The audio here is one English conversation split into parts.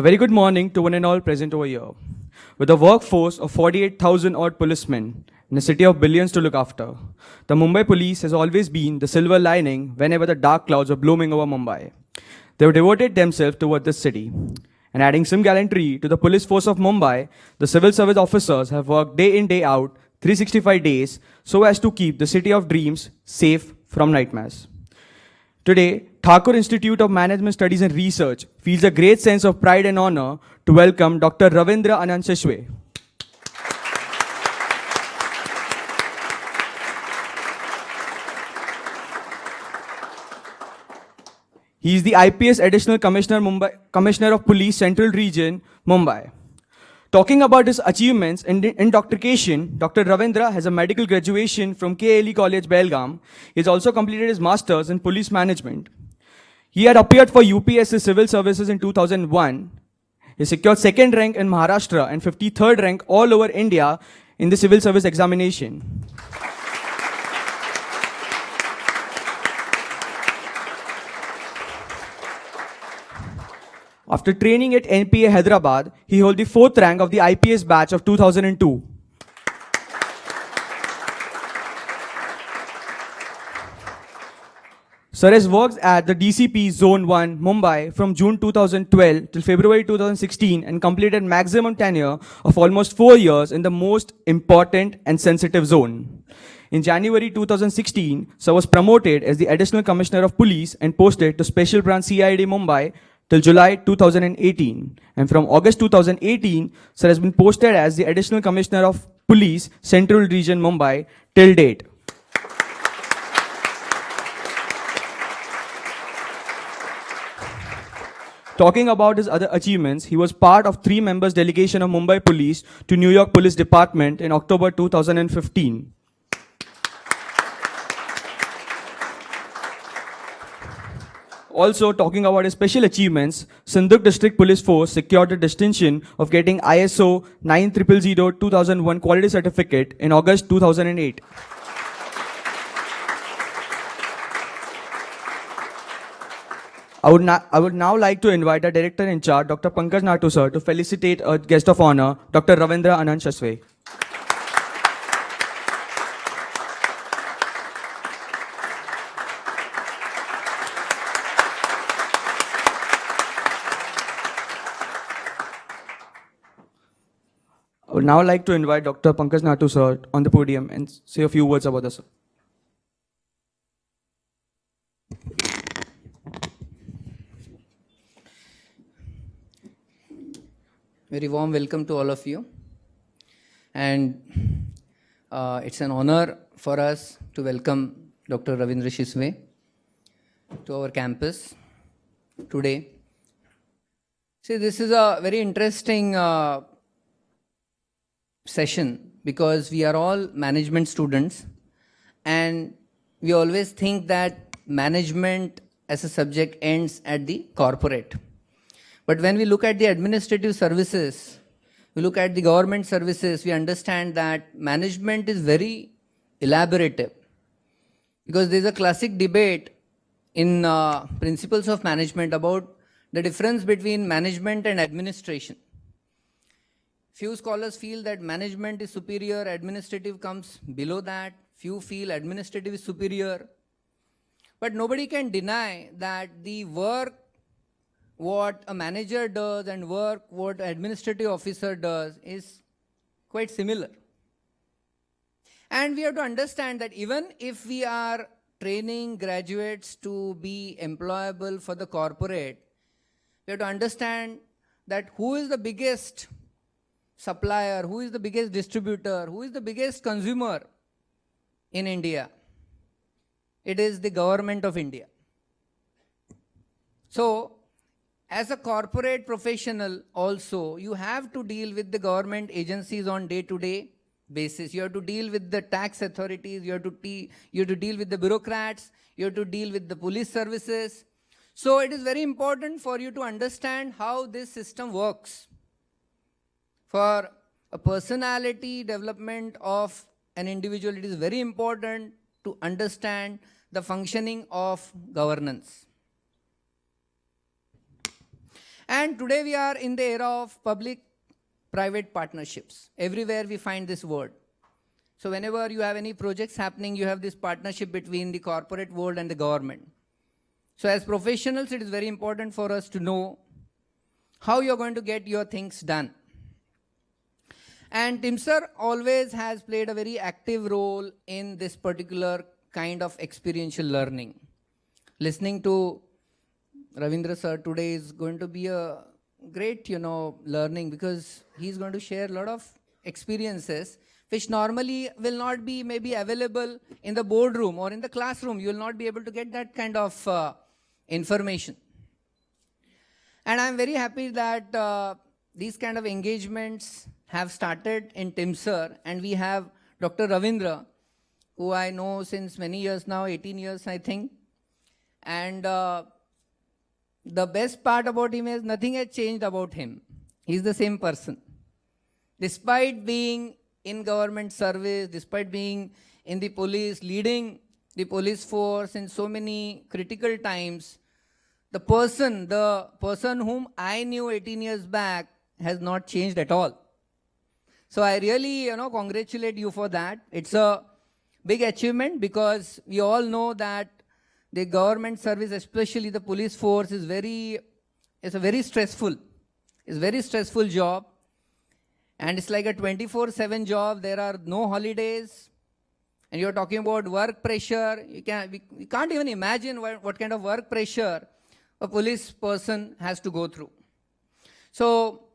A very good morning to one and all present over here. With a workforce of 48,000 odd policemen in a city of billions to look after, the Mumbai police has always been the silver lining whenever the dark clouds were blooming over Mumbai. They have devoted themselves toward this city. And adding some gallantry to the police force of Mumbai, the civil service officers have worked day in, day out, 365 days, so as to keep the city of dreams safe from nightmares. Today, Thakur Institute of Management Studies and Research feels a great sense of pride and honor to welcome Dr. Ravindra Anand Shishwe. He is the IPS Additional Commissioner of Police Central Region, Mumbai. Talking about his achievements in intoxication, Dr. Ravindra has a medical graduation from KLE College, Belgaum. He has also completed his master's in police management. He had appeared for UPSC Civil Services in 2001. He secured second rank in Maharashtra and 53rd rank all over India in the civil service examination. After training at NPA Hyderabad, he held the 4th rank of the IPS batch of 2002. Sir has worked at the DCP Zone 1, Mumbai from June 2012 till February 2016 and completed maximum tenure of almost 4 years in the most important and sensitive zone. In January 2016, Sir was promoted as the Additional Commissioner of Police and posted to Special Branch CID Mumbai till July 2018. And from August 2018, Sir has been posted as the Additional Commissioner of Police, Central Region, Mumbai, till date. Talking about his other achievements, he was part of 3 members delegation of Mumbai Police to New York Police Department in October 2015. Also, talking about his special achievements, Sindhuk District Police Force secured the distinction of getting ISO 9000-2001 quality certificate in August 2008. I would now like to invite our Director in charge, Dr. Pankaj Natu sir, to felicitate a guest of honor, Dr. Ravindra Anand Shishwe. I would now like to invite Dr. Pankaj Natu sir on the podium and say a few words about this. Very warm welcome to all of you. And it's an honor for us to welcome Dr. Ravindra Shishwe to our campus today. See, this is a very interesting session because we are all management students and we always think that management as a subject ends at the corporate. But when we look at the administrative services, we look at the government services, we understand that management is very elaborative. Because there is a classic debate in principles of management about the difference between management and administration. Few scholars feel that management is superior, administrative comes below that. Few feel administrative is superior. But nobody can deny that the work what a manager does and work what an administrative officer does is quite similar. And we have to understand that even if we are training graduates to be employable for the corporate, we have to understand that who is the biggest supplier, who is the biggest distributor, who is the biggest consumer in India. It is the government of India. So, as a corporate professional also, you have to deal with the government agencies on day-to-day basis. You have to deal with the tax authorities, you have to deal with the bureaucrats, you have to deal with the police services. So it is very important for you to understand how this system works. For a personality development of an individual, it is very important to understand the functioning of governance. And today we are in the era of public-private partnerships. Everywhere we find this word. So whenever you have any projects happening, you have this partnership between the corporate world and the government. So as professionals, it is very important for us to know how you're going to get your things done. And TIMSR always has played a very active role in this particular kind of experiential learning. Listening to Ravindra sir today is going to be a great, learning, because he's going to share a lot of experiences which normally will not be maybe available in the boardroom or in the classroom. You will not be able to get that kind of information. And I'm very happy that these kind of engagements have started in TIMSR, and we have Dr. Ravindra, who I know since many years now, 18 years I think. And the best part about him is nothing has changed about him. He's the same person. Despite being in government service, despite being in the police, leading the police force in so many critical times, the person whom I knew 18 years back has not changed at all. So I really, congratulate you for that. It's a big achievement, because we all know that the government service, especially the police force, is a very stressful job. And it's like a 24/7 job. There are no holidays. And you're talking about work pressure. We can't even imagine what kind of work pressure a police person has to go through. So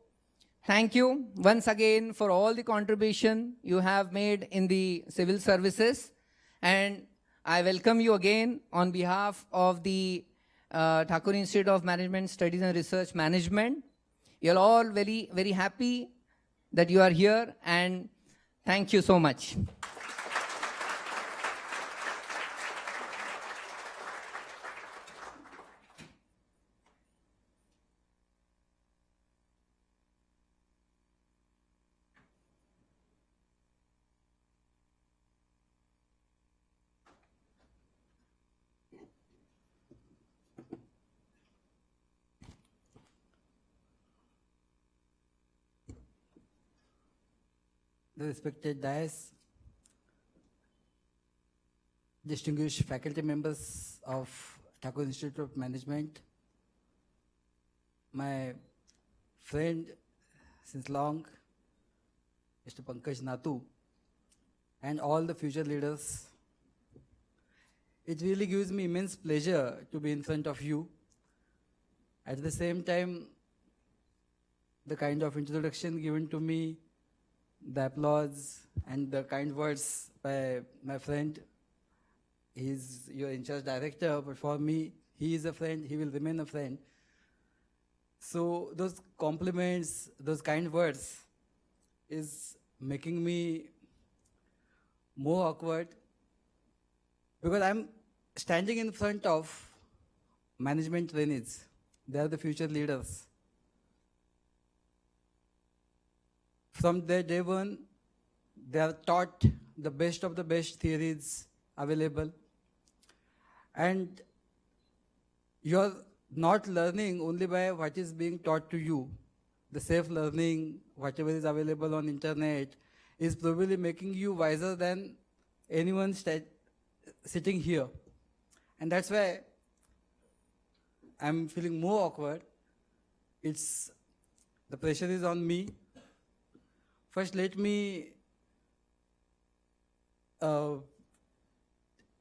thank you once again for all the contribution you have made in the civil services. And I welcome you again on behalf of the Thakur Institute of Management Studies and Research Management. You're all very, very happy that you are here, and thank you so much. The respected dais, distinguished faculty members of Thakur Institute of Management, my friend since long, Mr. Pankaj Natu, and all the future leaders. It really gives me immense pleasure to be in front of you. At the same time, the kind of introduction given to me, the applause and the kind words by my friend. He's your in-charge director, but for me, he is a friend, he will remain a friend. So those compliments, those kind words is making me more awkward, because I'm standing in front of management trainees. They are the future leaders. From their day one, they are taught the best of the best theories available. And you're not learning only by what is being taught to you. The self-learning, whatever is available on internet, is probably making you wiser than anyone sitting here. And that's why I'm feeling more awkward. The pressure is on me. First, let me tell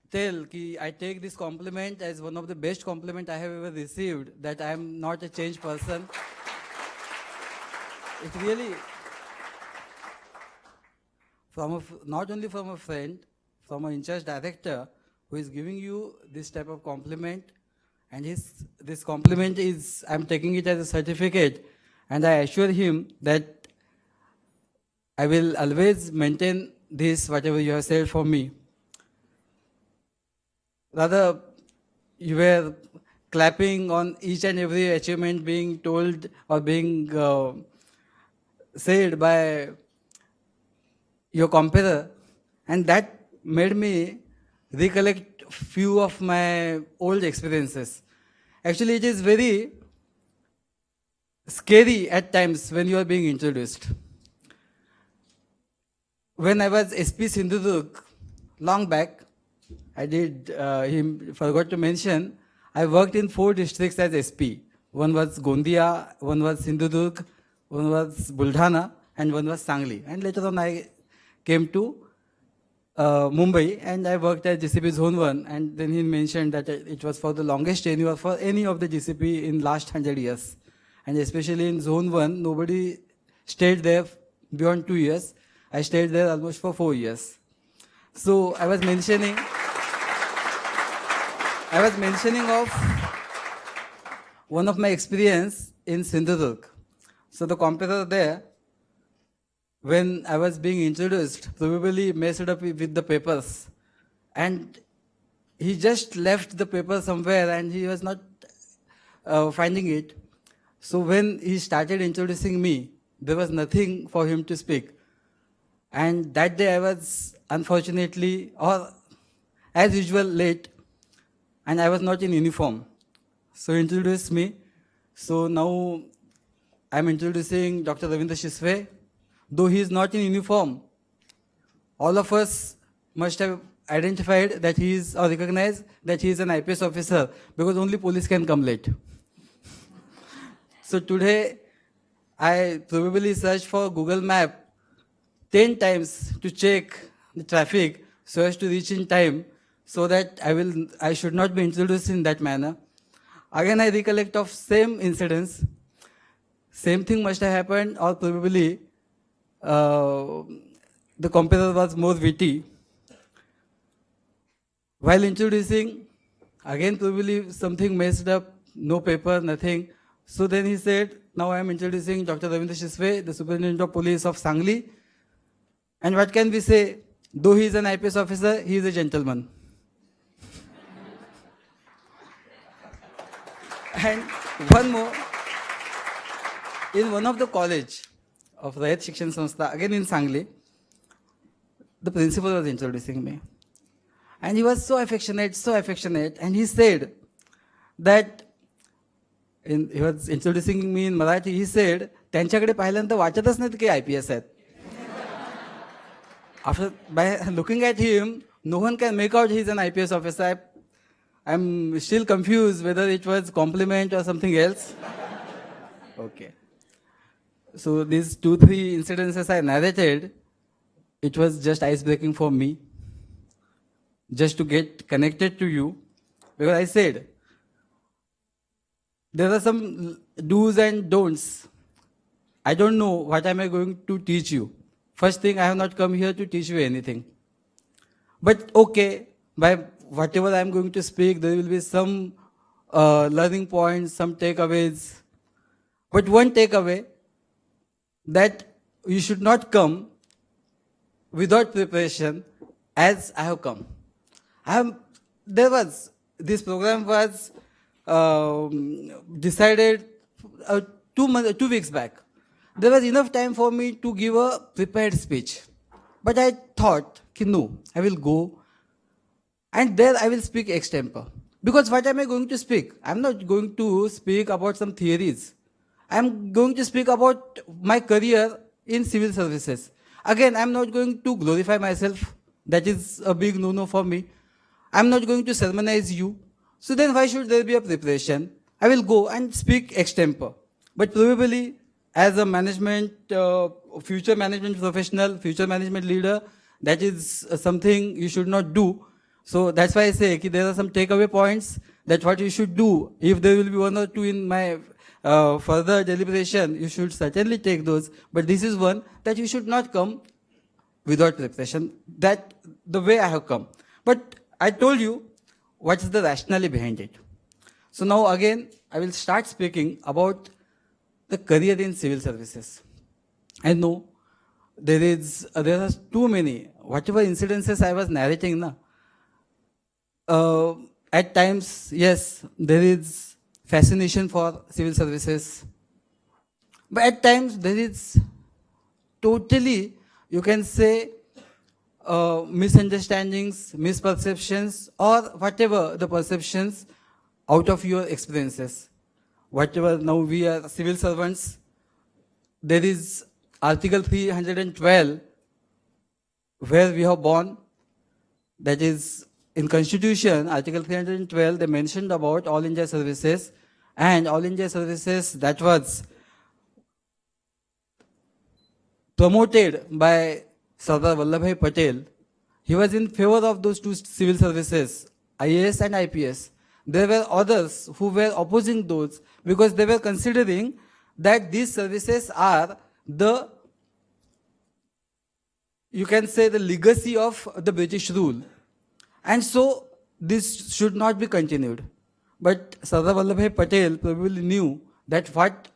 that I take this compliment as one of the best compliments I have ever received, that I am not a changed person. It really, not only from a friend, from an in-charge director who is giving you this type of compliment, and this compliment is, I'm taking it as a certificate, and I assure him that I will always maintain this, whatever you have said for me. Rather, you were clapping on each and every achievement being told or being said by your comparer, and that made me recollect few of my old experiences. Actually, it is very scary at times when you are being introduced. When I was SP Sindhudurg, long back, I did, he forgot to mention, I worked in 4 districts as SP. One was Gondia, one was Sindhudurg, one was Buldhana, and one was Sangli. And later on I came to Mumbai and I worked at GCP Zone 1, and then he mentioned that it was for the longest tenure for any of the GCP in last 100 years. And especially in Zone 1, nobody stayed there beyond 2 years. I stayed there almost for 4 years. So I was mentioning of one of my experience in Sindhudurg. So the competitor there, when I was being introduced, probably messed up with the papers. And he just left the paper somewhere and he was not finding it. So when he started introducing me, there was nothing for him to speak. And that day I was unfortunately, or as usual, late, and I was not in uniform. So he introduced me. So now I'm introducing Dr. Ravindra Shisve. Though he is not in uniform, all of us must have identified that he is, or recognized that he is an IPS officer, because only police can come late. So today, I probably searched for Google Map 10 times to check the traffic so as to reach in time, so that I should not be introduced in that manner. Again, I recollect of same incidents. Same thing must have happened, or probably the competitor was more witty. While introducing, again probably something messed up, no paper, nothing. So then he said, now I am introducing Dr. Ravindra Shisve, the Superintendent of Police of Sangli. And what can we say? Though he is an IPS officer, he is a gentleman. And one more, in one of the college of Rayat Shikshan Sanstha, again in Sangli, the principal was introducing me. And he was so affectionate, and he said that, he was introducing me in Marathi, he said, त्यांच्याकडे पाहिल्यानंतर वाटतच नाही की IPS आहेत. After, by looking at him, no one can make out he's an IPS officer. I'm still confused whether it was compliment or something else. Okay. So these 2-3 incidences I narrated, it was just ice-breaking for me, just to get connected to you, because I said, there are some do's and don'ts. I don't know what am I going to teach you. First thing, I have not come here to teach you anything. But okay, by whatever I am going to speak, there will be some learning points, some takeaways. But one takeaway, that you should not come without preparation as I have come. This program was decided 2 weeks back. There was enough time for me to give a prepared speech. But I thought, no, I will go and there I will speak extempo. Because what am I going to speak? I'm not going to speak about some theories. I'm going to speak about my career in civil services. Again, I'm not going to glorify myself. That is a big no-no for me. I'm not going to sermonize you. So then why should there be a preparation? I will go and speak extempo. But probably as a future management professional, future management leader, that is something you should not do. So that's why I say there are some takeaway points that what you should do. If there will be 1 or 2 in my further deliberation, you should certainly take those. But this is one, that you should not come without preparation. That the way I have come. But I told you what is the rationale behind it. So now again, I will start speaking about the career in civil services. I know there are too many, whatever incidences I was narrating now. At times, yes, there is fascination for civil services. But at times, there is totally, you can say, misunderstandings, misperceptions, or whatever the perceptions out of your experiences. whatever now we are civil servants, there is Article 312 where we have born, that is in Constitution, Article 312, they mentioned about All India Services, and All India Services that was promoted by Sardar Vallabhbhai Patel. He was in favor of those two civil services, IAS and IPS. There were others who were opposing those because they were considering that these services are the, you can say, the legacy of the British rule. And so this should not be continued. But Sardar Vallabhbhai Patel probably knew that what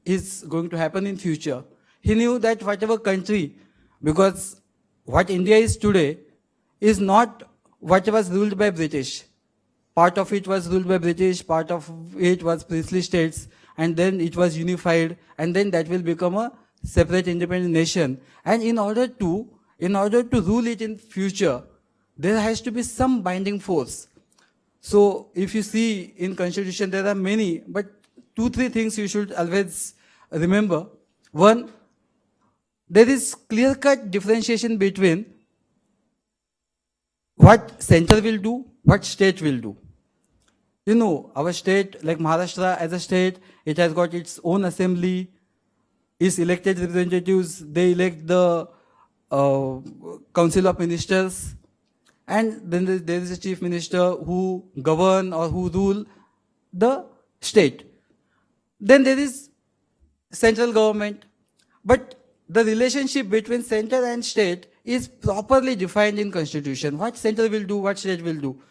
is going to happen in future. He knew that whatever country, because what India is today is not what was ruled by British. Part of it was ruled by British, part of it was princely states, and then it was unified, and then that will become a separate independent nation. And in order to rule it in future, there has to be some binding force. So if you see in Constitution, there are many, but 2-3 things you should always remember. One, there is clear-cut differentiation between what center will do, what state will do. You know, our state, like Maharashtra as a state, it has got its own assembly, its elected representatives, they elect the council of ministers, and then there is a chief minister who govern or who rule the state. Then there is central government, but the relationship between center and state is properly defined in Constitution. What center will do, what state will do.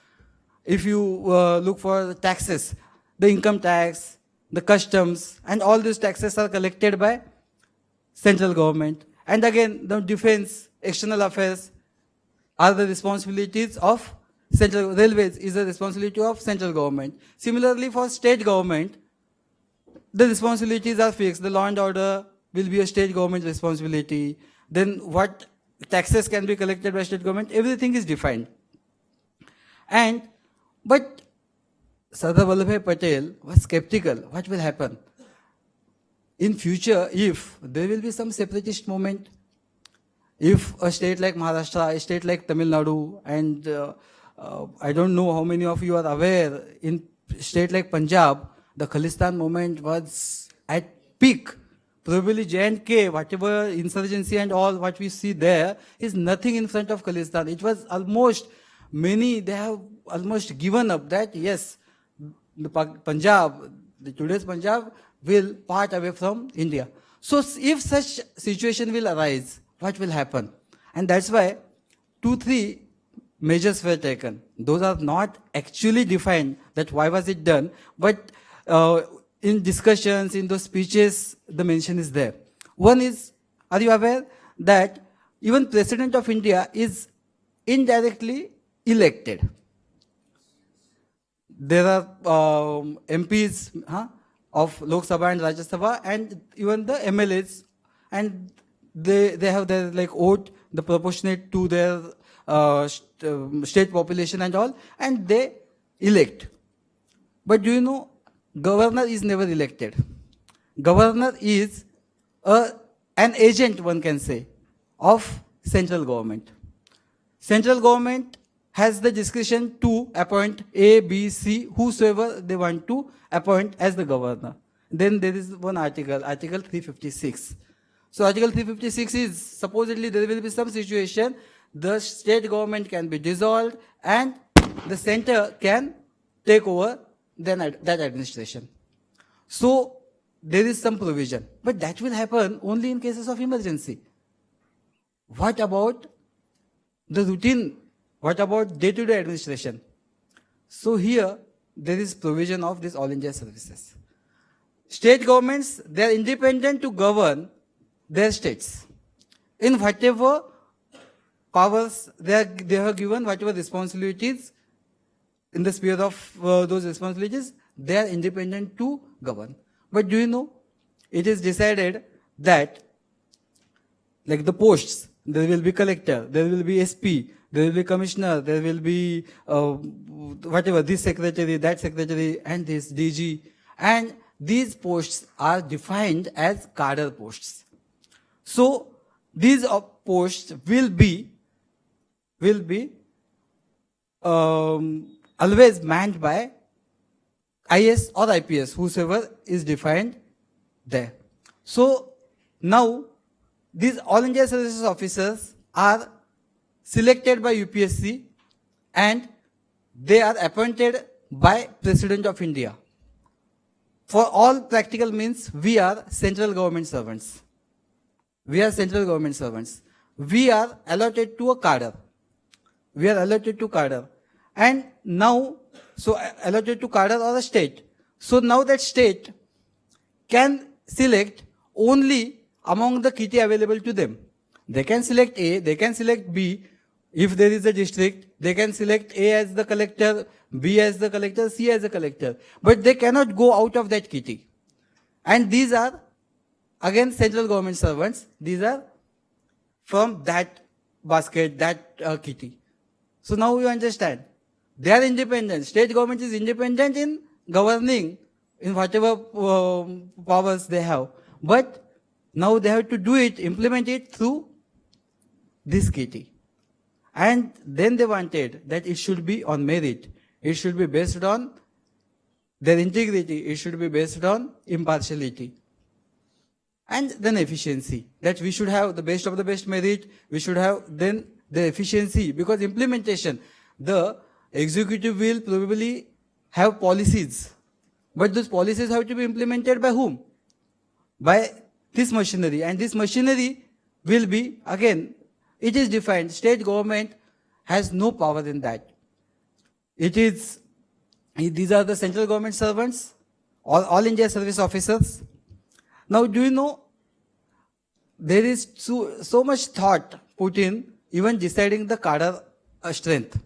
If you look for taxes, the income tax, the customs, and all these taxes are collected by central government. And again, the defense, external affairs are the responsibilities of central. Railways is the responsibility of central government. Similarly, for state government, the responsibilities are fixed. The law and order will be a state government responsibility. Then what taxes can be collected by state government, everything is defined. But Sardar Vallabhbhai Patel was skeptical. What will happen in future if there will be some separatist movement? If a state like Maharashtra, a state like Tamil Nadu, and I don't know how many of you are aware, in state like Punjab, the Khalistan movement was at peak. Probably J&K, whatever insurgency and all what we see there is nothing in front of Khalistan. It was almost, they have almost given up that yes, the Punjab, the today's Punjab will part away from India. So if such situation will arise, what will happen? And that's why 2-3 measures were taken. Those are not actually defined that why was it done, but in discussions, in those speeches, the mention is there. One is, are you aware that even President of India is indirectly elected? There are MPs of Lok Sabha and Rajya Sabha, and even the MLAs, and they have their like vote, the proportionate to their state population and all, and they elect. But do you know, governor is never elected. Governor is an agent, one can say, of central government. Central government has the discretion to appoint A, B, C, whosoever they want to appoint as the governor. Then there is one article, Article 356. So Article 356 is, supposedly there will be some situation, the state government can be dissolved and the center can take over that administration. So there is some provision, but that will happen only in cases of emergency. What about the routine? What about day-to-day administration? So here there is provision of this All India Services. State governments, they are independent to govern their states. In whatever powers they have given, whatever responsibilities, in the sphere of those responsibilities, they are independent to govern. But do you know, it is decided that, like the posts, there will be collector, there will be SP, there will be commissioner, there will be whatever, this secretary, that secretary, and this DG. And these posts are defined as cadre posts. So these posts will be always manned by IS or IPS, whosoever is defined there. So now these all India services officers are selected by UPSC and they are appointed by President of India. For all practical means, we are central government servants. We are central government servants. We are allotted to a cadre. We are allotted to cadre. And now, so allotted to cadre or a state. So now that state can select only among the kitty available to them. They can select A, they can select B. If there is a district, they can select A as the collector, B as the collector, C as the collector. But they cannot go out of that kitty. And these are, again, central government servants. These are from that basket, that kitty. So now you understand. They are independent. State government is independent in governing in whatever powers they have. But now they have to do it, implement it through this kitty. And then they wanted that it should be on merit. It should be based on their integrity. It should be based on impartiality. And then efficiency. That we should have the best of the best merit. We should have then the efficiency. Because implementation, the executive will probably have policies. But those policies have to be implemented by whom? By this machinery. And this machinery will be, again, it is defined. State government has no power in that. These are the central government servants, all India service officers. Now, do you know, there is so much thought put in even deciding the cadre strength.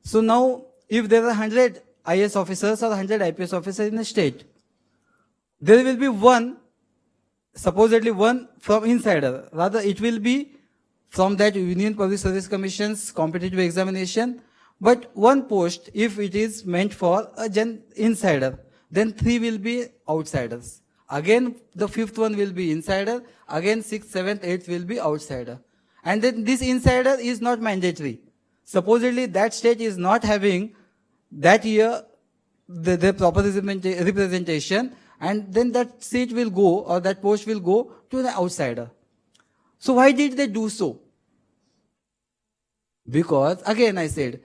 So now, if there are 100 IS officers or 100 IPS officers in a state, there will be one, supposedly one from insider. Rather, it will be from that Union Public Service Commission's competitive examination. But one post, if it is meant for a insider, then 3 will be outsiders. Again, the 5th one will be insider. Again, 6th, 7th, 8th will be outsider. And then this insider is not mandatory. Supposedly that state is not having that year the proper representation, and then that seat will go, or that post will go to the outsider. So why did they do so? Because, again I said,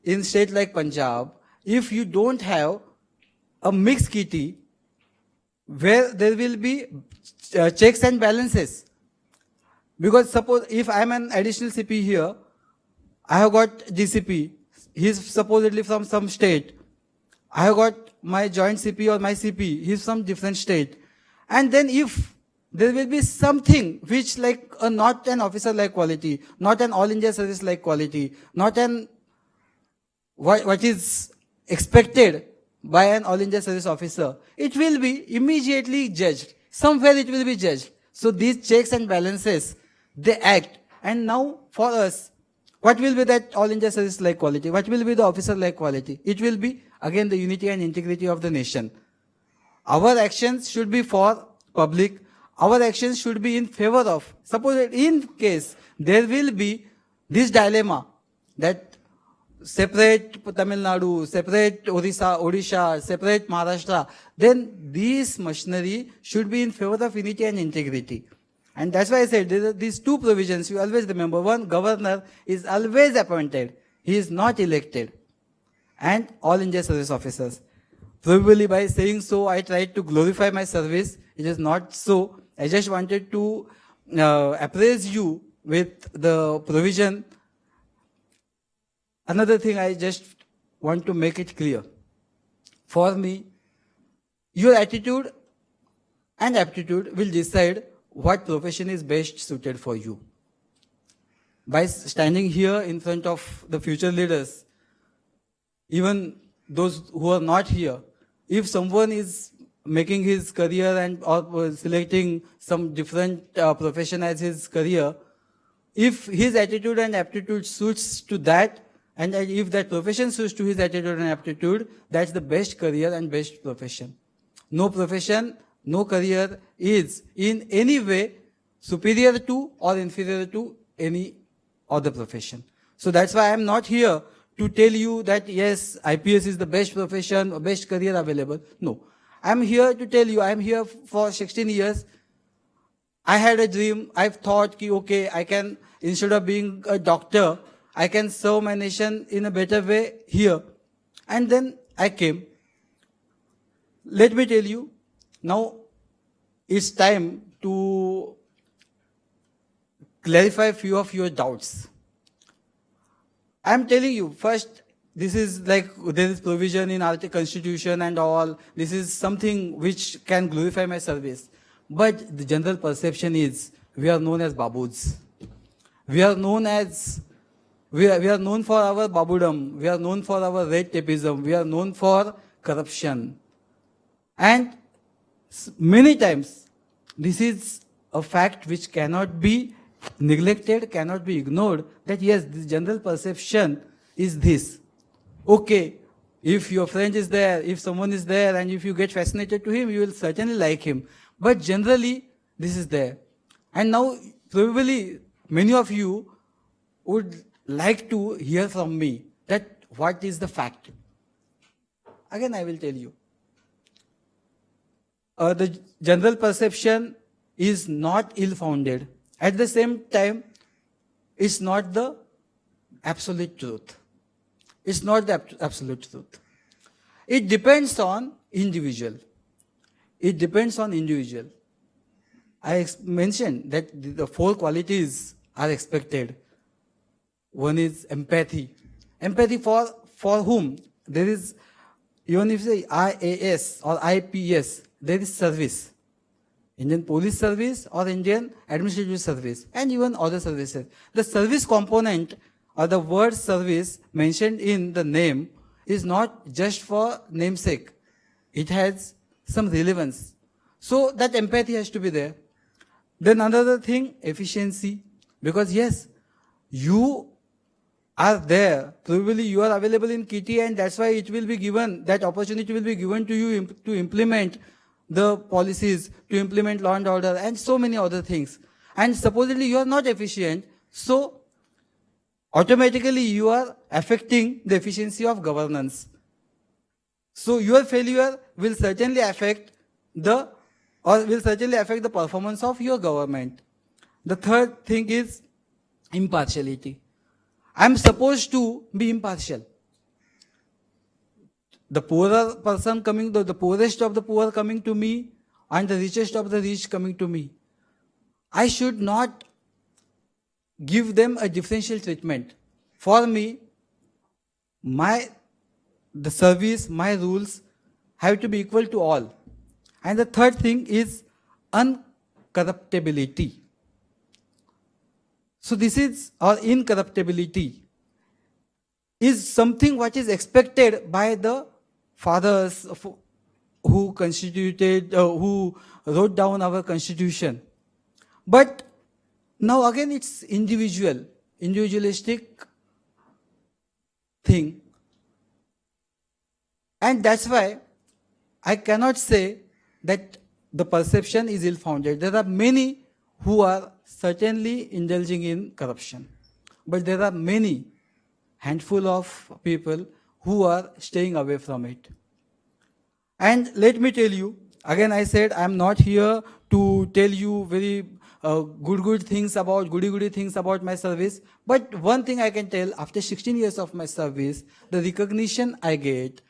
in state like Punjab, if you don't have a mixed kitty, where there will be checks and balances. Because suppose if I am an additional CP here, I have got DCP, he is supposedly from some state. I have got my joint CP or my CP, he is from different state. And then if there will be something which like not an officer like quality, not an all India service like quality, not an what is expected by an all India service officer, it will be immediately judged. Somewhere it will be judged. So these checks and balances, they act. And now for us, what will be that all India service like quality? What will be the officer like quality? It will be again the unity and integrity of the nation. Our actions should be for public. Our actions should be in favor of. Suppose in case there will be this dilemma that separate Tamil Nadu, separate Odisha, separate Maharashtra, then this machinery should be in favor of unity and integrity. And that's why I said there are these 2 provisions. You always remember. One, governor is always appointed. He is not elected. And all India service officers. Probably by saying so, I tried to glorify my service. It is not so. I just wanted to appraise you with the provision. Another thing I just want to make it clear. For me, your attitude and aptitude will decide what profession is best suited for you. By standing here in front of the future leaders, even those who are not here, if someone is making his career and or selecting some different profession as his career, if his attitude and aptitude suits to that, and if that profession suits to his attitude and aptitude, that's the best career and best profession. no profession, no career is in any way superior to or inferior to any other profession. So that's why I'm not here to tell you that yes, IPS is the best profession or best career available. No. I'm here to tell you, I'm here for 16 years. I had a dream. I've thought, ki, okay, I can, instead of being a doctor, I can serve my nation in a better way here. And then I came. Let me tell you, now it's time to clarify a few of your doubts. I'm telling you, first, this is like there is provision in our constitution and all. This is something which can glorify my service. But the general perception is we are known as babus. We are known as we are known for our babudam. We are known for our red tapeism. We are known for corruption. And many times this is a fact which cannot be neglected, cannot be ignored, that yes, the general perception is this. Okay, if your friend is there, if someone is there, and if you get fascinated to him, you will certainly like him. But generally, this is there. And now, probably, many of you would like to hear from me that what is the fact. Again, I will tell you. The general perception is not ill-founded. At the same time, it's not the absolute truth. It's not the absolute truth. It depends on individual. It depends on individual. I mentioned that the 4 qualities are expected. One is empathy. Empathy for whom? There is, even if you say IAS or IPS, there is service. Indian Police Service or Indian Administrative Service and even other services. The service component or the word service mentioned in the name is not just for namesake. It has some relevance. So that empathy has to be there. Then another thing, efficiency. Because yes, you are there. Probably you are available in kitty and that's why it will be given, that opportunity will be given to you to implement the policies, to implement law and order and so many other things. And supposedly you are not efficient, so automatically you are affecting the efficiency of governance. So your failure will certainly affect the performance of your government. The third thing is impartiality. I am supposed to be impartial. The poorer person coming, the poorest of the poor coming to me, and the richest of the rich coming to me. I should not give them a differential treatment. For me, the service, my rules have to be equal to all. And the third thing is uncorruptibility. So this is, or incorruptibility, is something what is expected by the fathers who who wrote down our constitution. But now again it's individualistic thing. And that's why I cannot say that the perception is ill-founded. There are many who are certainly indulging in corruption. But there are many, handful of people who are staying away from it. And let me tell you, again I said I'm not here to tell you very goody things about my service. But one thing I can tell, after 16 years of my service, the recognition I get,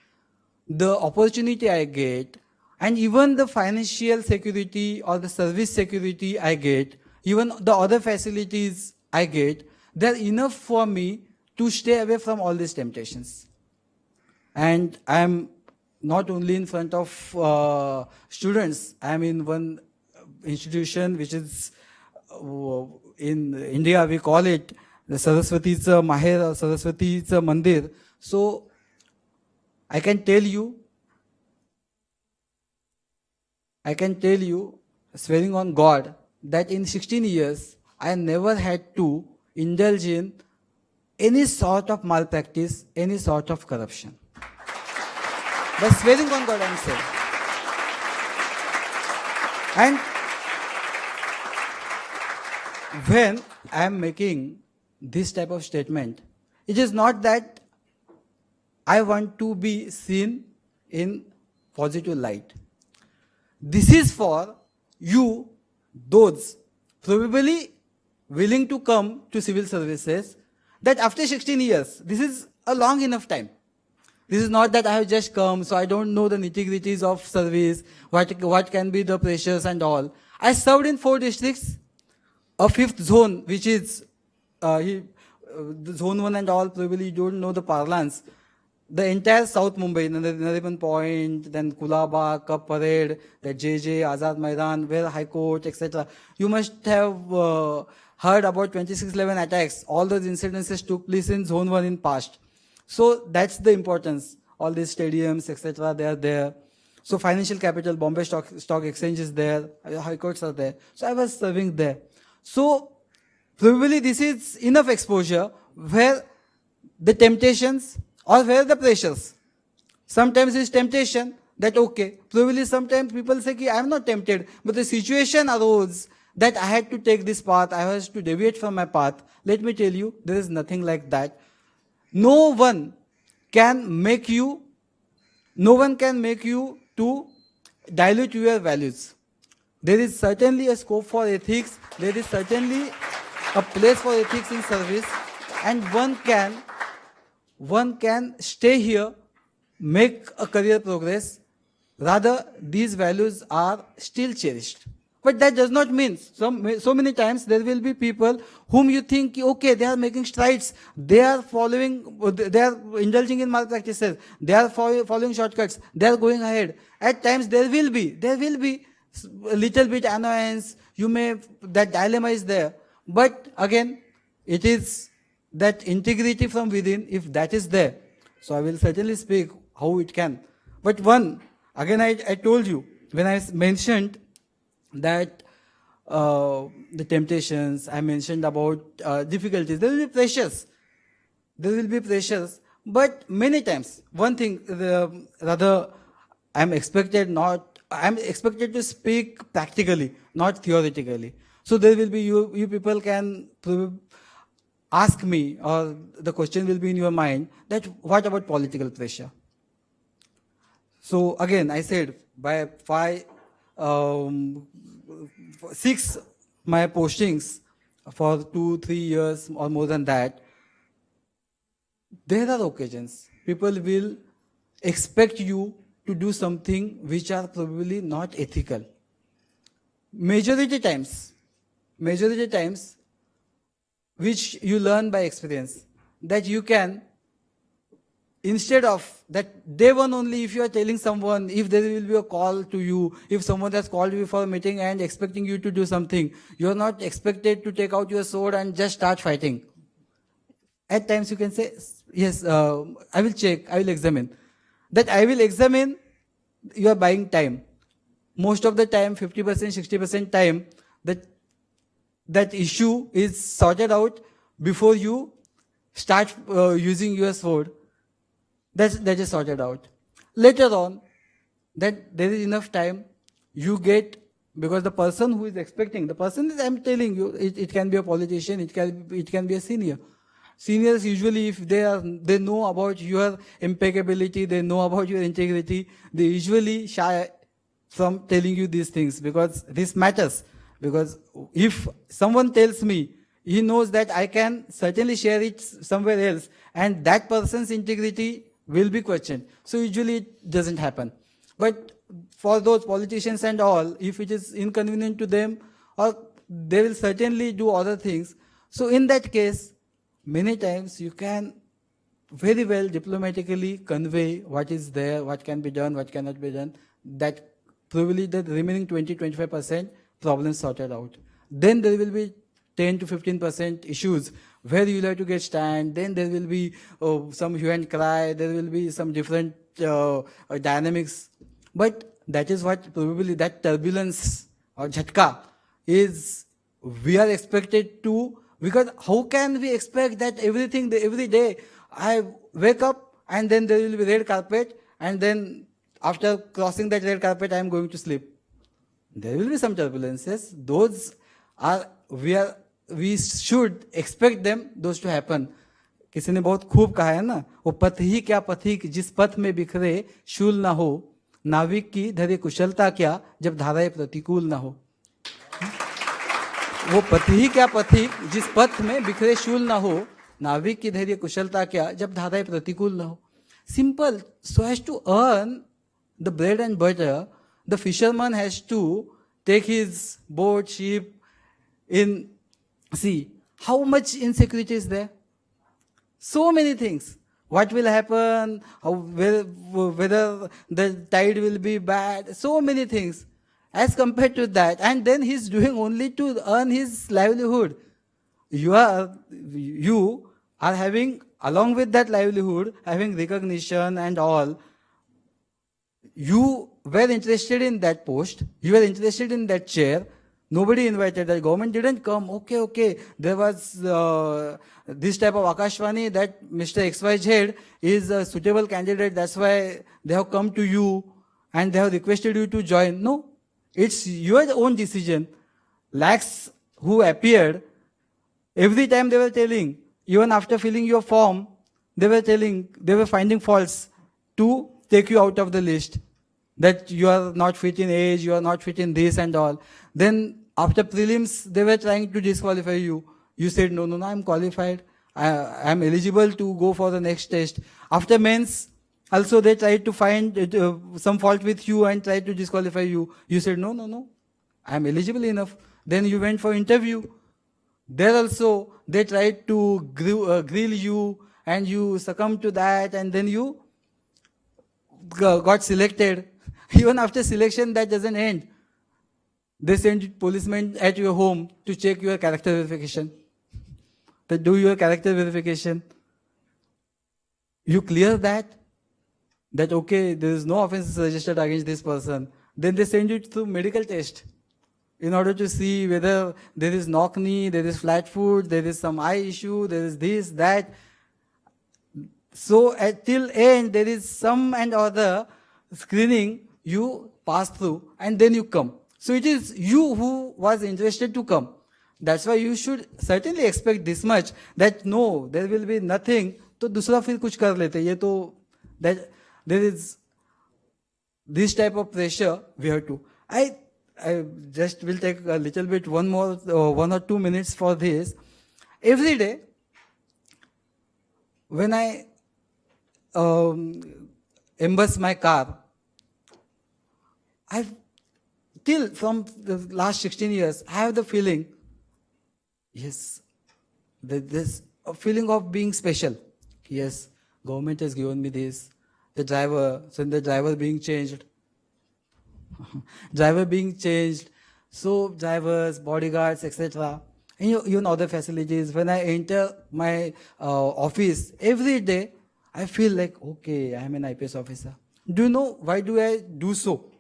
the opportunity I get, and even the financial security or the service security I get, even the other facilities I get, they're enough for me to stay away from all these temptations. And I'm not only in front of students, I'm in one institution which is in India, we call it the Saraswati's Maher or Saraswati's Mandir. So I can tell you, swearing on God, that in 16 years, I never had to indulge in any sort of malpractice, any sort of corruption. But swearing on God, I'm saying. And when I am making this type of statement, it is not that I want to be seen in positive light. This is for you, those probably willing to come to civil services, that after 16 years, this is a long enough time. This is not that I have just come, so I don't know the nitty-gritties of service, what can be the pressures and all. I served in 4 districts, a 5th zone, which is the zone 1 and all, probably you don't know the parlance. The entire South Mumbai, Nariman Point, then Kulaba, Cup Parade, the JJ, Azad Maidan, where High Court, etc. You must have heard about 2611 attacks. All those incidences took place in Zone 1 in past. So that's the importance. All these stadiums, etc., they are there. So financial capital, Bombay Stock Exchange is there, High Courts are there. So I was serving there. So probably this is enough exposure where the temptations or where the pressures. Sometimes it's temptation that okay, probably sometimes people say I am not tempted, but the situation arose that I had to take this path, I was to deviate from my path. Let me tell you, there is nothing like that. No one can make you to dilute your values. There is certainly a scope for ethics, there is certainly a place for ethics in service, and one can stay here, make a career progress. Rather, these values are still cherished. But that does not mean, so many times there will be people whom you think, okay, they are making strides, they are indulging in malpractices, they are following shortcuts, they are going ahead. At times there will be a little bit annoyance, that dilemma is there. But again, it is that integrity from within, if that is there. So I will certainly speak how it can. But again I told you, when I mentioned that the temptations, I mentioned about difficulties, there will be pressures. But many times, one thing, I'm expected to speak practically, not theoretically. So there will be, you people can ask me, or the question will be in your mind, that what about political pressure? So again, I said, by 6 my postings for 2-3 years or more than that, there are occasions people will expect you to do something which are probably not ethical. Majority times, which you learn by experience, that you can, instead of that day one only, if you are telling someone, if there will be a call to you, if someone has called you for a meeting and expecting you to do something, you are not expected to take out your sword and just start fighting. At times you can say, yes, I will check, I will examine. That I will examine, you are buying time. Most of the time, 50%, 60% time, that issue is sorted out before you start using your sword. That is sorted out. Later on, that there is enough time, you get, because the person who is expecting, I'm telling you, it can be a politician, it can be a senior. Seniors usually, if they know about your impeccability, they know about your integrity, they usually shy from telling you these things, because this matters. Because if someone tells me, he knows that I can certainly share it somewhere else, and that person's integrity will be questioned. So usually it doesn't happen. But for those politicians and all, if it is inconvenient to them, or they will certainly do other things. So in that case, many times you can very well diplomatically convey what is there, what can be done, what cannot be done, that probably the remaining 20-25% problems sorted out. Then there will be 10 to 15% issues where you will have to get stand. Then there will be some hue and cry. There will be some different dynamics. But that is what probably that turbulence or jhatka is, we are expected to, because how can we expect that every day I wake up and then there will be red carpet, and then after crossing that red carpet I am going to sleep? There will be some turbulences. Those are we should expect them those to happen. किसी ने बहुत खूब कहा है ना, वो पथ ही क्या पथिक जिस पथ में बिखरे शूल ना हो, नाविक की धैर्य कुशलता क्या जब धाराएं प्रतिकूल ना हो. वो पथ ही क्या पथिक जिस पथ में बिखरे शूल ना हो, नाविक की धैर्य कुशलता क्या जब धाराएं प्रतिकूल ना हो. Simple. So as to earn the bread and butter, the fisherman has to take his boat, ship in sea. How much insecurity is there? So many things. What will happen? Whether the tide will be bad? So many things. As compared to that, and then he's doing only to earn his livelihood. You are having, along with that livelihood, having recognition and all. You were interested in that post, you were interested in that chair, nobody invited, the government didn't come. Okay, there was this type of Akashvani that Mr. XYZ is a suitable candidate, that's why they have come to you and they have requested you to join. No, it's your own decision. Lakhs who appeared, every time they were telling, even after filling your form, they were finding faults to take you out of the list. That you are not fit in age, you are not fit in this and all. Then after prelims, they were trying to disqualify you. You said, no, I'm qualified. I am eligible to go for the next test. After mains, also they tried to find some fault with you and tried to disqualify you. You said, no, I am eligible enough. Then you went for interview. There also, they tried to grill you and you succumbed to that and then you got selected. Even after selection, that doesn't end. They send policemen at your home to check your character verification. They do your character verification. You clear that okay, there is no offense registered against this person. Then they send you to medical test in order to see whether there is knock knee, there is flat foot, there is some eye issue, there is this, that. So till end, there is some and other screening you pass through and then you come. So it is you who was interested to come. That's why you should certainly expect this much, that no, there will be nothing, तो दूसरा फिर कुछ कर लेते. ये तो that there is this type of pressure we have to. I just will take a little bit, 1 or 2 minutes for this. Every day, when I embrace my car, till from the last 16 years, I have the feeling, yes, there's a feeling of being special. Yes, government has given me this. The driver being changed. So drivers, bodyguards, etc. And even other facilities. When I enter my office, every day, I feel like, okay, I am an IPS officer. Do you know why do I do so?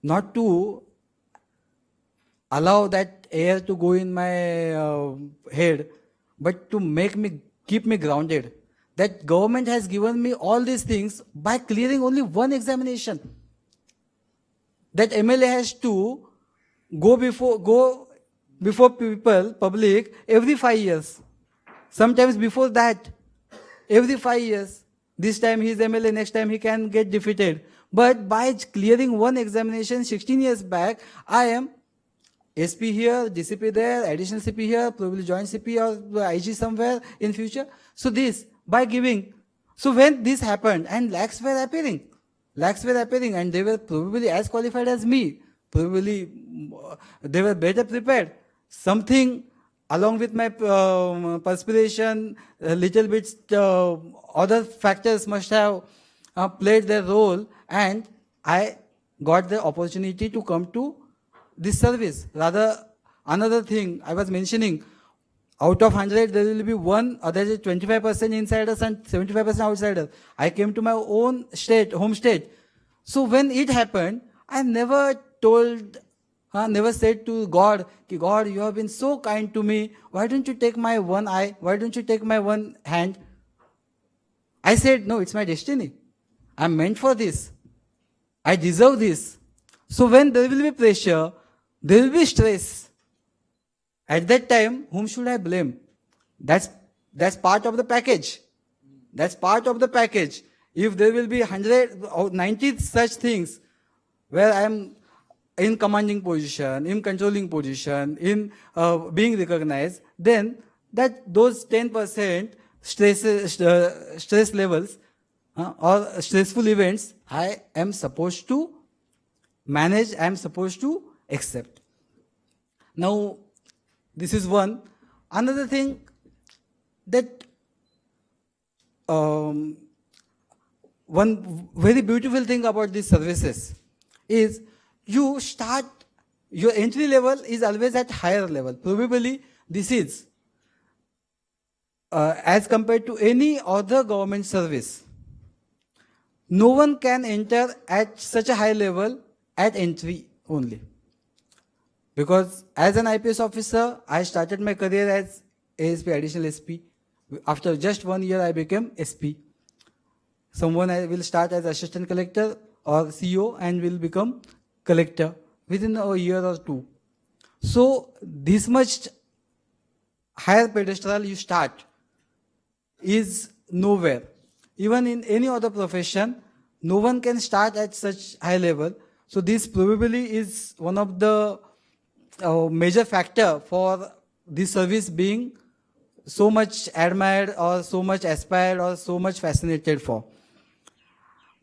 Not to allow that air to go in my head, but to keep me grounded. That government has given me all these things by clearing only one examination. That MLA has to go before people, public, every 5 years. Sometimes before that, every 5 years. This time he is MLA, next time he can get defeated. But by clearing one examination 16 years back, I am SP here, DCP there, additional CP here, probably joint CP or IG somewhere in future. So this, by giving. So when this happened, and lakhs were appearing, and they were probably as qualified as me. Probably they were better prepared. Something along with my perspiration, a little bit other factors must have played their role, and I got the opportunity to come to this service. Rather, another thing I was mentioning, out of 100, there will be one, or there is 25% insiders and 75% outsiders. I came to my own state, home state. So when it happened, I never said to God, God, you have been so kind to me. Why don't you take my one eye? Why don't you take my one hand? I said, no, it's my destiny. I'm meant for this. I deserve this. So when there will be pressure, there will be stress. At that time, whom should I blame? That's part of the package. That's part of the package. If there will be 100 or 90 such things where I am in commanding position, in controlling position, in being recognized, then that those 10% stress levels or stressful events, I am supposed to manage, I am supposed to accept. Now, this is one. Another thing that one very beautiful thing about these services is you start, your entry level is always at higher level. Probably this is as compared to any other government service. No one can enter at such a high level at entry only. Because as an IPS officer, I started my career as ASP, additional SP. After just 1 year, I became SP. Someone will start as assistant collector or CO and will become collector within a year or two. So this much higher pedestal you start is nowhere. Even in any other profession, no one can start at such high level. So this probably is one of the major factor for this service being so much admired or so much aspired or so much fascinated for.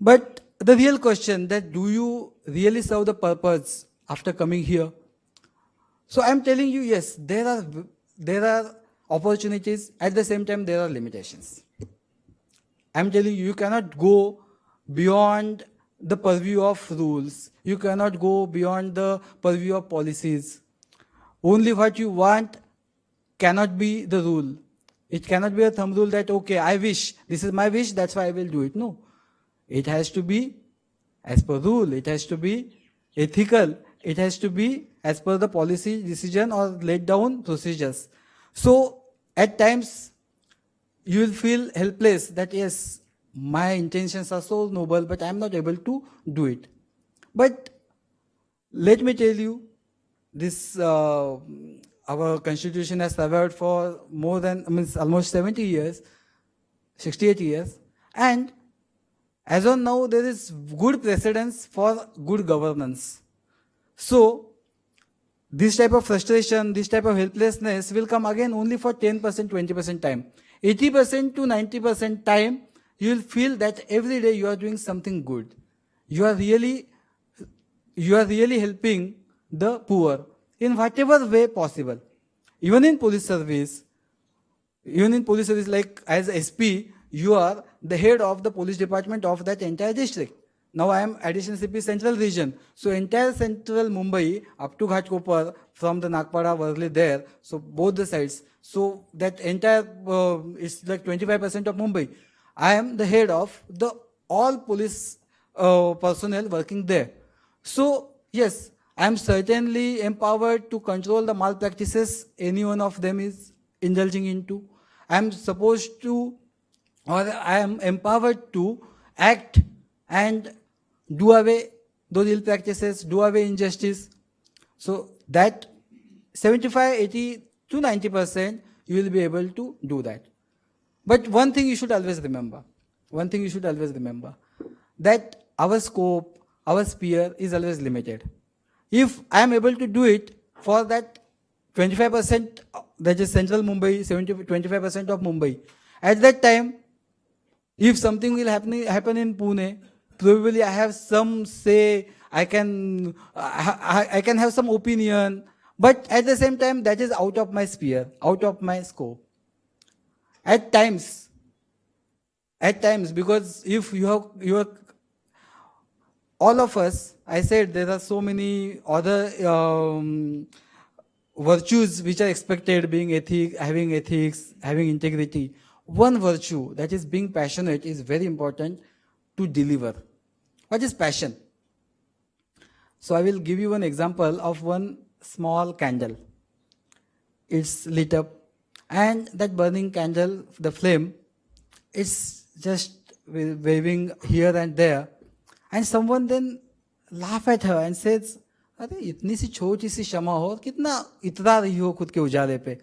But the real question that do you really serve the purpose after coming here? So I'm telling you, yes, there are opportunities. At the same time, there are limitations. I'm telling you, you cannot go beyond the purview of rules. You cannot go beyond the purview of policies. Only what you want cannot be the rule. It cannot be a thumb rule that, okay, I wish, this is my wish, that's why I will do it. No. It has to be as per rule. It has to be ethical. It has to be as per the policy decision or laid down procedures. So at times you will feel helpless that yes, my intentions are so noble, but I am not able to do it. But let me tell you, this our constitution has survived for more than almost 70 years, 68 years, and as on now there is good precedence for good governance. So this type of frustration, this type of helplessness will come again only for 10%, 20% time. 80% to 90% time, you will feel that every day you are doing something good. You are really helping the poor in whatever way possible. Even in police service, like as SP, you are the head of the police department of that entire district. Now I am additional CP Central Region. So entire Central Mumbai up to Ghatkopar from the Nagpada, Worli there. So both the sides. So that entire is like 25% of Mumbai. I am the head of the all police personnel working there. So yes, I am certainly empowered to control the malpractices any one of them is indulging into. I am supposed to, or I am empowered to act and do away those ill practices, do away injustice. So that 75, 80 to 90% you will be able to do that. But one thing you should always remember, that our scope, our sphere is always limited. If I am able to do it for that 25%, that is Central Mumbai, 25% of Mumbai, at that time, if something will happen in Pune, probably I have some say, I can have some opinion, but at the same time, that is out of my sphere, out of my scope. At times, because if you are all of us, I said there are so many other virtues which are expected, being having ethics, having integrity. One virtue, that is being passionate, is very important to deliver. What is passion? So I will give you one example of one small candle. It's lit up, and that burning candle, the flame, is just waving here and there, and someone then laugh at her and says, अरे इतनी सी छोटी सी क्षमा हो, कितना इतरा रही हो खुद के उजाले पे.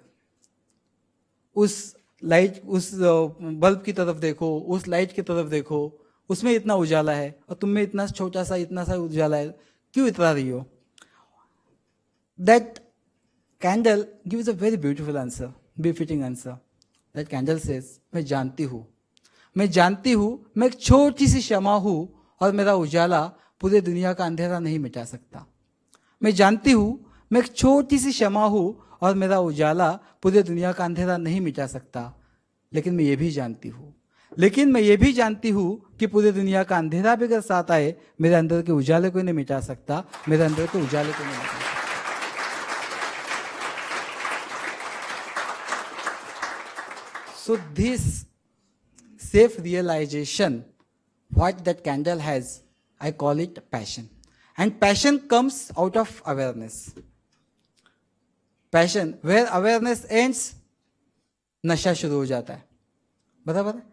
उस लाइट, उस बल्ब की तरफ देखो, उस लाइट की तरफ देखो, उसमें इतना उजाला है और तुम में इतना छोटा सा, इतना सा उजाला है, क्यों इतरा रही हो? That candle gives a very beautiful answer, befitting answer. That candle says, मैं जानती हूँ, मैं एक छोटी सी क्षमा हूँ और मेरा उजाला पूरे दुनिया का अंधेरा नहीं मिटा सकता. मैं जानती हूँ, मैं एक छोटी सी क्षमा हूँ और मेरा उजाला पूरे दुनिया का अंधेरा नहीं मिटा सकता. लेकिन मैं ये भी जानती हूँ कि पूरे दुनिया का अंधेरा भी अगर साथ आए, मेरे अंदर के उजाले को नहीं मिटा सकता, मेरे अंदर के उजाले को नहीं मिटा सकता. So this self-realization, what that candle has, I call it passion. And passion comes out of awareness. Passion, where awareness ends, नशा शुरू हो जाता है. बराबर है?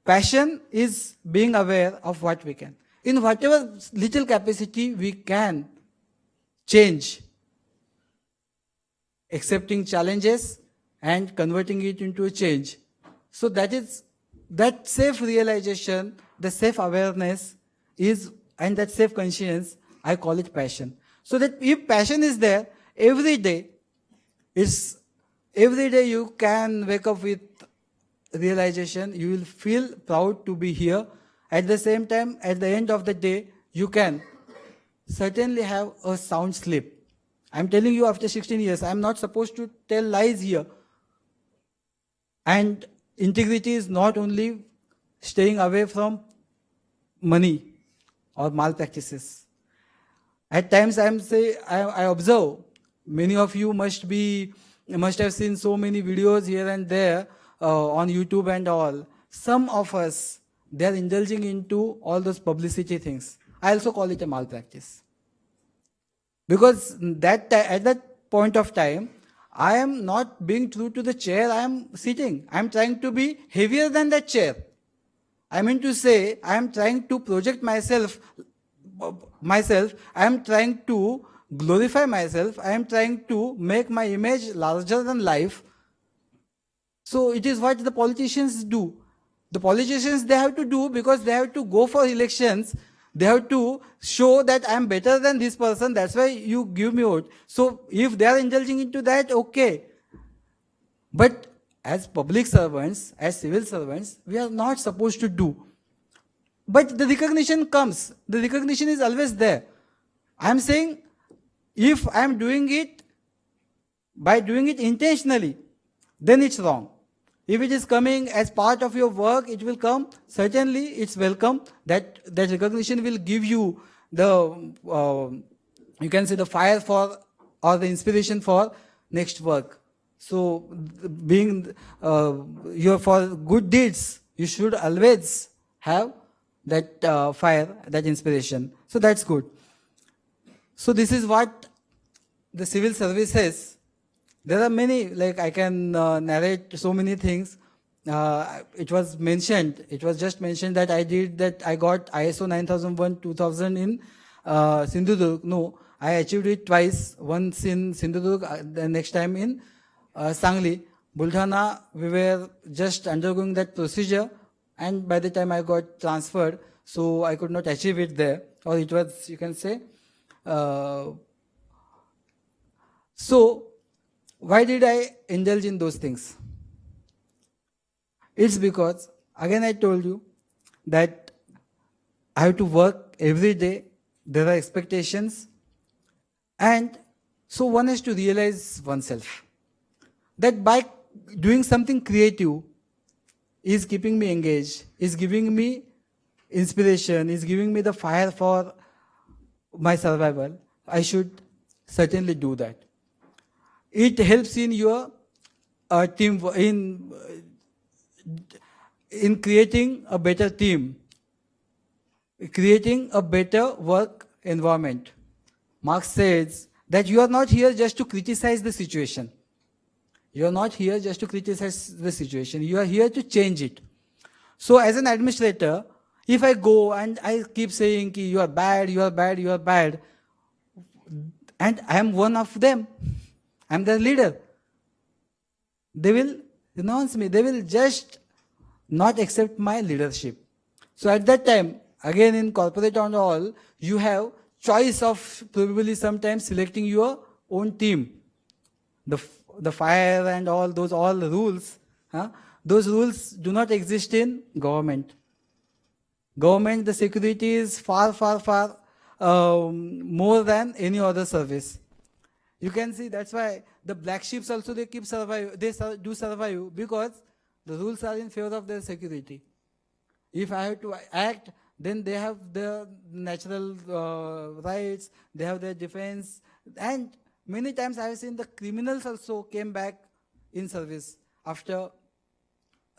Passion is being aware of what we can. In whatever little capacity we can change, accepting challenges and converting it into a change. So that self-realization, the self-awareness is, and that self-conscience, I call it passion. So that if passion is there, every day you can wake up with realization, you will feel proud to be here. At the same time, at the end of the day, you can certainly have a sound sleep. I'm telling you, after 16 years, I'm not supposed to tell lies here. And integrity is not only staying away from money or malpractices. At times I observe, many of you must have seen so many videos here and there on YouTube and all. Some of us, they are indulging into all those publicity things. I also call it a malpractice. Because at that point of time, I am not being true to the chair I am sitting. I am trying to be heavier than that chair. I mean to say, I am trying to project myself. I am trying to glorify myself. I am trying to make my image larger than life. So it is what the politicians do. The politicians, they have to do, because they have to go for elections. They have to show that I am better than this person, that's why you give me vote. So if they are indulging into that, okay. But as public servants, as civil servants, we are not supposed to do. But the recognition comes. The recognition is always there. I am saying, if I am doing it, by doing it intentionally, then it's wrong. If it is coming as part of your work, it will come. Certainly, it's welcome. That recognition will give you the, you can say, the fire for, or the inspiration for next work. So, being for good deeds, you should always have that fire, that inspiration. So that's good. So this is what the civil services. There are many, like I can narrate so many things. It was just mentioned that I got ISO 9001-2000 in Sindhudurg. No, I achieved it twice, once in Sindhudurg, the next time in Sangli. Buldhana, we were just undergoing that procedure, and by the time I got transferred, so I could not achieve it there, or it was, you can say. So, why did I indulge in those things? It's because, again I told you, that I have to work every day, there are expectations, and so one has to realize oneself that by doing something creative is keeping me engaged, is giving me inspiration, is giving me the fire for my survival, I should certainly do that. It helps in your team, in creating a better team, creating a better work environment. Marx says that you are not here just to criticize the situation. You are not here just to criticize the situation. You are here to change it. So as an administrator, If I go and I keep saying ki you are bad, you are bad, you are bad, and I am one of them, I am their leader, they will renounce me. They will just not accept my leadership. So at that time, again in corporate and all, you have choice of probably sometimes selecting your own team. The fire and all rules, huh? Those rules do not exist in government. Government, the security is far more than any other service. You can see that's why the black sheeps also they keep survive. They do survive because the rules are in favor of their security. If I have to act, then they have their natural rights. They have their defense, and many times I have seen the criminals also came back in service after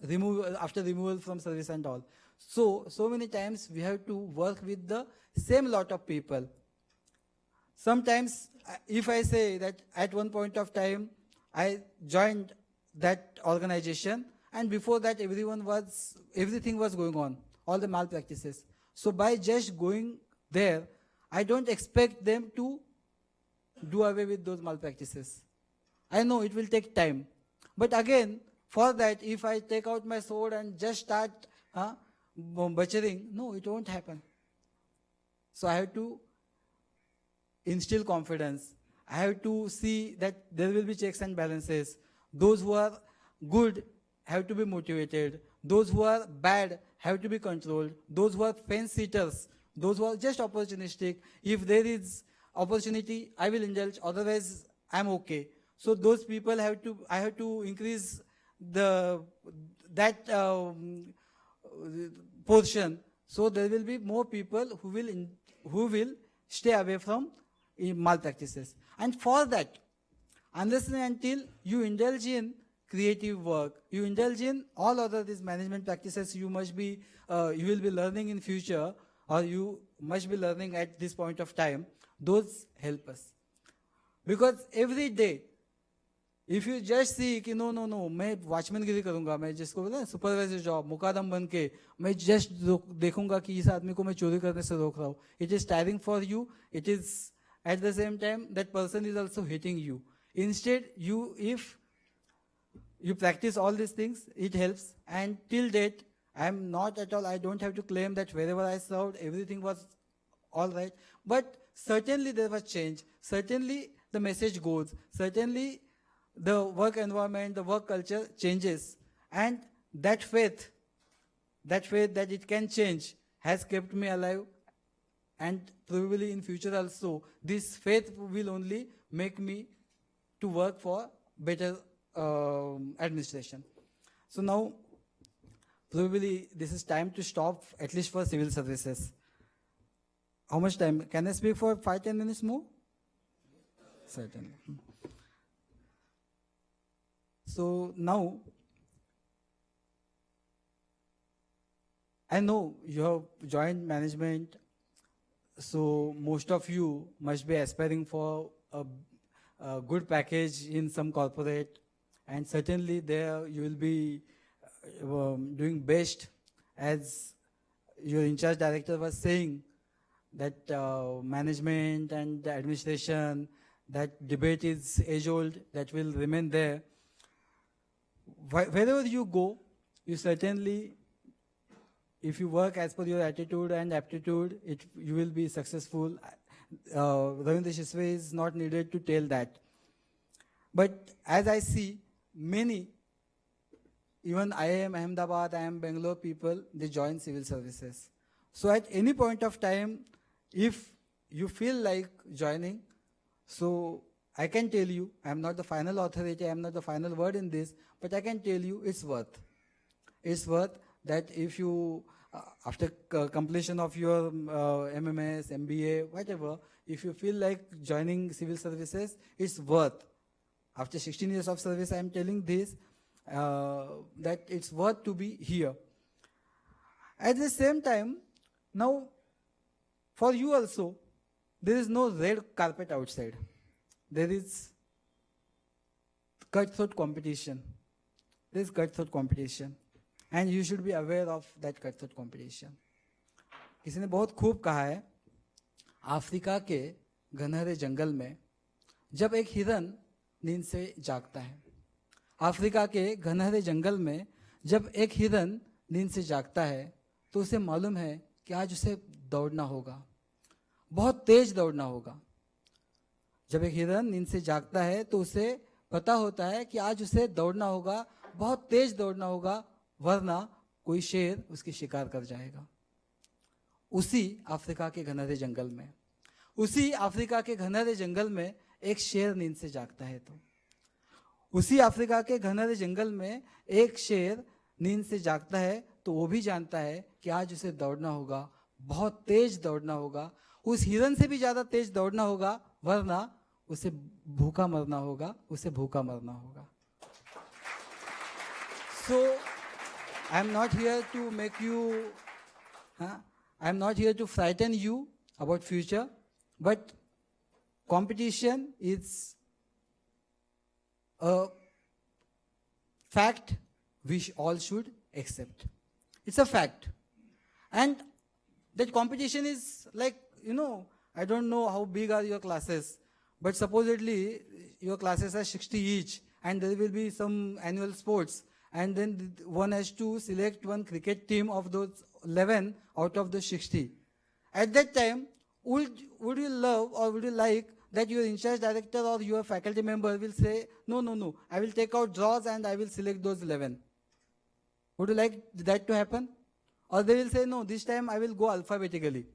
removal from service and all. So many times we have to work with the same lot of people. Sometimes, if I say that at one point of time I joined that organization, and before that everything was going on, all the malpractices. So by just going there, I don't expect them to do away with those malpractices. I know it will take time, but again, for that, if I take out my sword and just start butchering, no, it won't happen. So I have to instill confidence. I have to see that there will be checks and balances. Those who are good have to be motivated. Those who are bad have to be controlled. Those who are fence sitters, those who are just opportunistic, if there is opportunity, I will indulge. Otherwise, I'm okay. So those people I have to increase that portion. So there will be more people who will stay away from malpractices. And for that, unless and until you indulge in creative work, you indulge in all other these management practices, you will be learning in future, or you must be learning at this point of time. Those help us, because every day, if you just see कि no, मैं वॉचमैनगिरी करूंगा, मैं जिसको बोलते हैं supervisor job, मुकादम बन के मैं जस्ट देखूंगा कि इस आदमी को मैं चोरी करने से रोक रहा हूँ. It is tiring for you. It is at the same time that person is also hitting you. Instead, if you practice all these things, it helps. And till date, I am not at all. I don't have to claim that wherever I served, everything was all right. But certainly there was change. Certainly the message goes. Certainly the work environment, the work culture changes. And that faith that it can change has kept me alive. And probably in future also, this faith will only make me to work for better administration. So now, probably this is time to stop, at least for civil services. How much time? Can I speak for 5-10 minutes more? Certainly. So now, I know you have joined management, so most of you must be aspiring for a good package in some corporate, and certainly there you will be doing best. As your in-charge director was saying, that management and the administration, that debate is age-old, that will remain there. Wherever you go, you certainly, if you work as per your attitude and aptitude, you will be successful. Ravindra Shiswe is not needed to tell that. But as I see, many, even IIM Ahmedabad, IIM Bangalore people, they join civil services. So at any point of time, if you feel like joining, so I can tell you, I am not the final authority, I am not the final word in this, but I can tell you it's worth. It's worth that if you, after completion of your MMS, MBA, whatever, if you feel like joining civil services, it's worth. After 16 years of service, I am telling this, that it's worth to be here. At the same time, now, for you also, there is no red carpet outside. There is cutthroat competition. There is cutthroat competition. And you should be aware of that cutthroat competition. किसी ने बहुत खूब कहा है, Africa के घनहरे जंगल में जब एक हिरन नींद से जागता है, अफ्रीका के घनहरे जंगल में जब एक हिरन नींद से जागता है तो उसे मालूम है कि आज उसे दौड़ना होगा, बहुत तेज दौड़ना होगा। जब एक हिरन नींद से जागता है तो उसे पता होता है कि आज उसे दौड़ना होगा, बहुत तेज दौड़ना होगा, वरना कोई शेर उसकी शिकार कर जाएगा। उसी अफ्रीका के घनहरे जंगल में, उसी अफ्रीका के घनहरे जंगल में एक शेर नींद से जागता है तो उसी अफ्रीका के घनहरे जंगल में एक शेर नींद से जागता है तो वो भी जानता है कि आज उसे दौड़ना होगा, बहुत तेज दौड़ना होगा, उस हिरन से भी ज्यादा तेज दौड़ना होगा, वरना उसे भूखा मरना होगा, उसे भूखा मरना होगा। So I am not here to make you, I am not here to frighten you about future, but competition is a fact we all should accept. It's a fact. And that competition is like, I don't know how big are your classes, but supposedly your classes are 60 each, and there will be some annual sports, and then one has to select one cricket team of those 11 out of the 60. At that time, would you love or would you like that your in-charge director or your faculty member will say, no, I will take out draws and I will select those 11. Would you like that to happen? Or they will say, no, this time I will go alphabetically.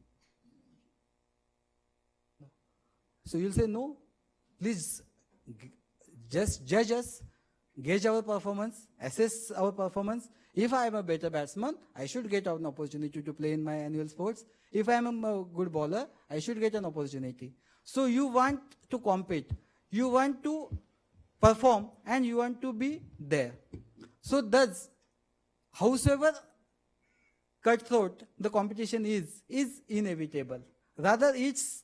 So you'll say, no, please just judge us, gauge our performance, assess our performance. If I am a better batsman, I should get an opportunity to play in my annual sports. If I am a good bowler, I should get an opportunity. So you want to compete, you want to perform, and you want to be there. So thus, howsoever cutthroat the competition is inevitable. Rather, it's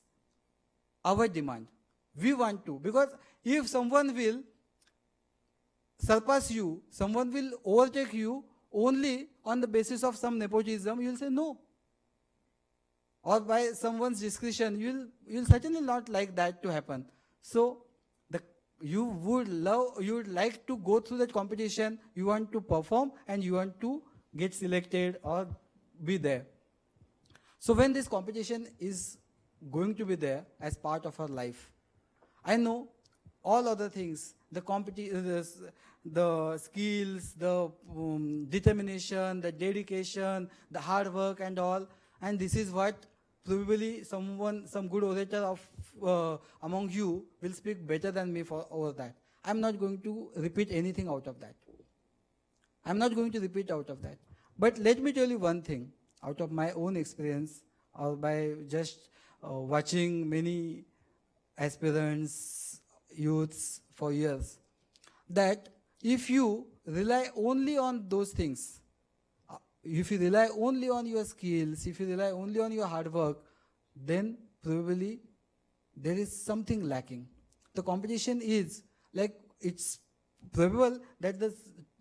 our demand. We want to, because if someone will surpass you, someone will overtake you only on the basis of some nepotism, you will say no. Or by someone's discretion, you'll certainly not like that to happen. So you would like to go through that competition, you want to perform, and you want to get selected or be there. So when this competition is going to be there as part of our life, I know all other things, the skills, the determination, the dedication, the hard work and all, and this is what probably some good orator of among you will speak better than me for over that. I'm not going to repeat anything out of that. I'm not going to repeat out of that. But let me tell you one thing out of my own experience, or by just watching many aspirants, youths for years, that if you rely only on those things, if you rely only on your skills, if you rely only on your hard work, then probably there is something lacking. The competition is like, it's probable that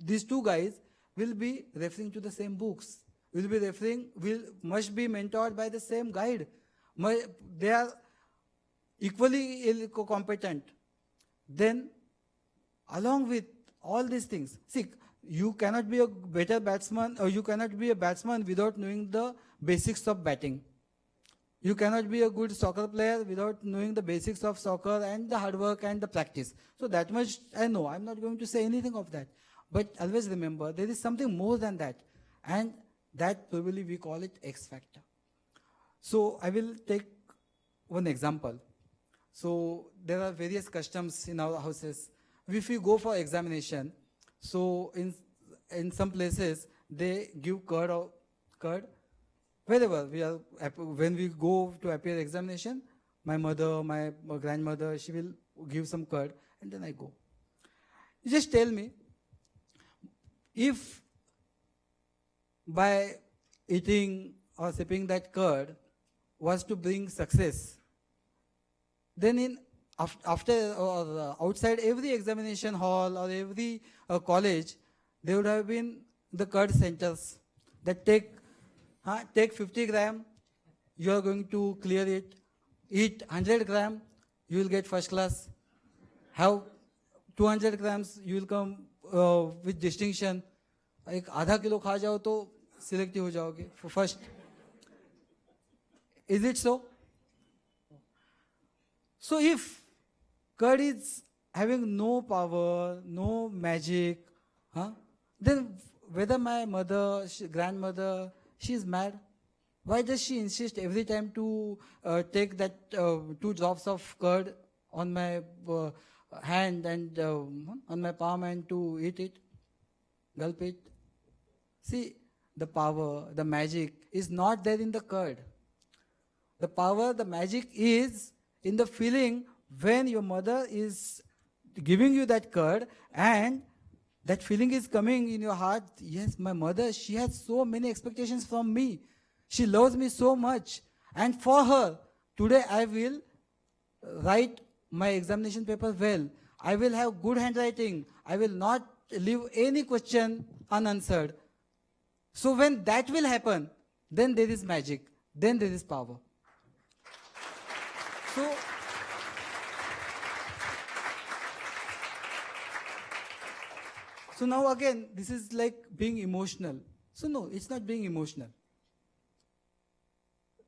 these two guys will be referring to the same books, must be mentored by the same guide. They are equally competent. Then, along with all these things, see, you cannot be a better batsman, or you cannot be a batsman without knowing the basics of batting. You cannot be a good soccer player without knowing the basics of soccer and the hard work and the practice. So that much I know. I'm not going to say anything of that. But always remember, there is something more than that. And that probably we call it X factor. So I will take one example. So there are various customs in our houses. If we go for examination, so in some places they give curd. Wherever we are, when we go to appear examination, my mother, my grandmother, she will give some curd, and then I go. You just tell me, if by eating or sipping that curd was to bring success, then after or outside every examination hall or every college, there would have been the curd centers that take 50 gram you are going to clear it. Eat 100 gram, you will get first class. Have 200 grams, you will come with distinction. एक आधा kilo खा जाओ तो selective हो जाओगे first. Is it so? So if curd is having no power, no magic, then whether my mother, grandmother, she is mad. Why does she insist every time to take that 2 drops of curd on my hand and on my palm and to eat it, gulp it? See, the power, the magic is not there in the curd. The power, the magic is in the feeling when your mother is giving you that curd and that feeling is coming in your heart. Yes, my mother, she has so many expectations from me. She loves me so much. And for her, today I will write my examination paper well. I will have good handwriting. I will not leave any question unanswered. So when that will happen, then there is magic. Then there is power. So now again, this is like being emotional. So no, it's not being emotional.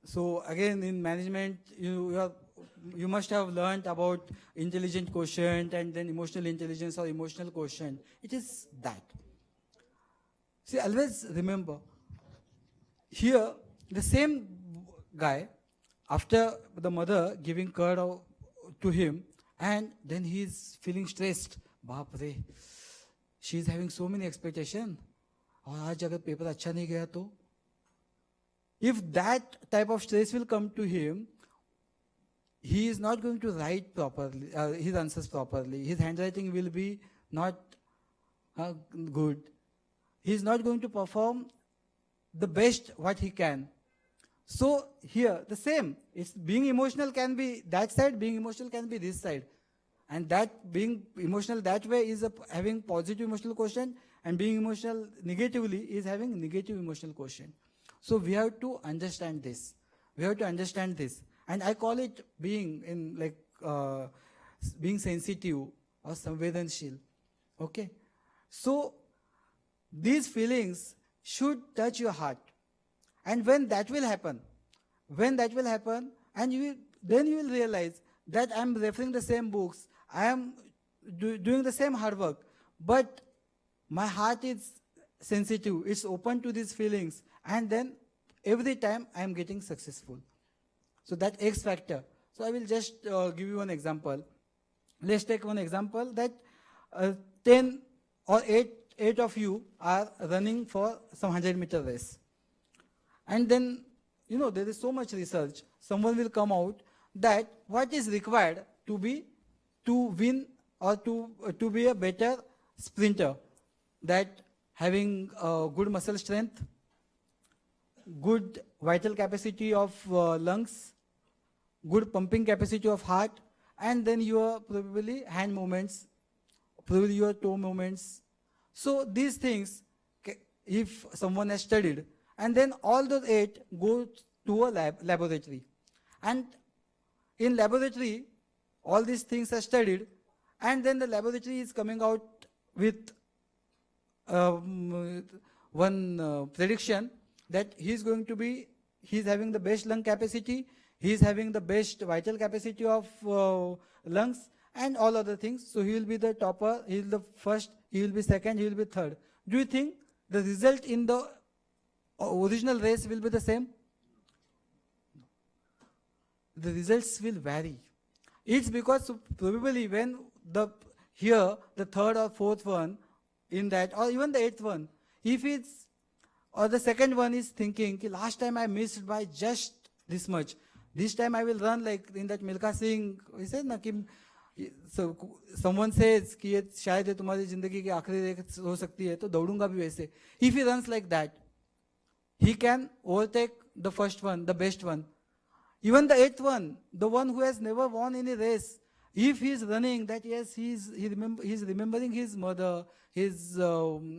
So again, in management, you must have learned about intelligent quotient and then emotional intelligence or emotional quotient. It is that. See, always remember, here, the same guy, after the mother giving curd to him, and then he is feeling stressed. Baap re, she is having so many expectations. और आज अगर paper अच्छा नहीं गया तो, if that type of stress will come to him, he is not going to write properly, his answers properly. His handwriting will be not good. He is not going to perform the best what he can. So here, the same. It's being emotional can be that side, being emotional can be this side. And that being emotional that way is having positive emotional quotient, and being emotional negatively is having negative emotional quotient. So we have to understand this. We have to understand this. And I call it being in like being sensitive or samvedanshil. Okay? So these feelings should touch your heart. And when that will happen, and then you will realize that I am referring the same books, I am doing the same hard work, but my heart is sensitive, it's open to these feelings, and then every time I am getting successful. So that X factor. So I will just give you one example. Let's take one example that 10 or 8 of you are running for some 100-meter race. And then, there is so much research. Someone will come out that what is required to win or to be a better sprinter, that having good muscle strength, good vital capacity of lungs, good pumping capacity of heart, and then your probably hand movements, probably your toe movements. So these things, if someone has studied, and then all those 8 go to a laboratory. And in laboratory, all these things are studied, and then the laboratory is coming out with one prediction that he's having the best lung capacity, he's having the best vital capacity of lungs, and all other things. So he will be the topper, he will be the first, he will be second, he will be third. Do you think the result in the original race will be the same? The results will vary. It's because probably when the third or fourth one in that, or even the 8th one, if it's, or the second one is thinking, last time I missed by just this much, this time I will run like in that Milka Singh, he said na, so someone says कि ये शायद तुम्हारी जिंदगी की आखिरी race हो सकती है, तो दौड़ूंगा भी वैसे. If he runs like that, he can overtake the first one, the best one. Even the 8th one, the one who has never won any race, if he is running that, yes, he's remembering his mother, his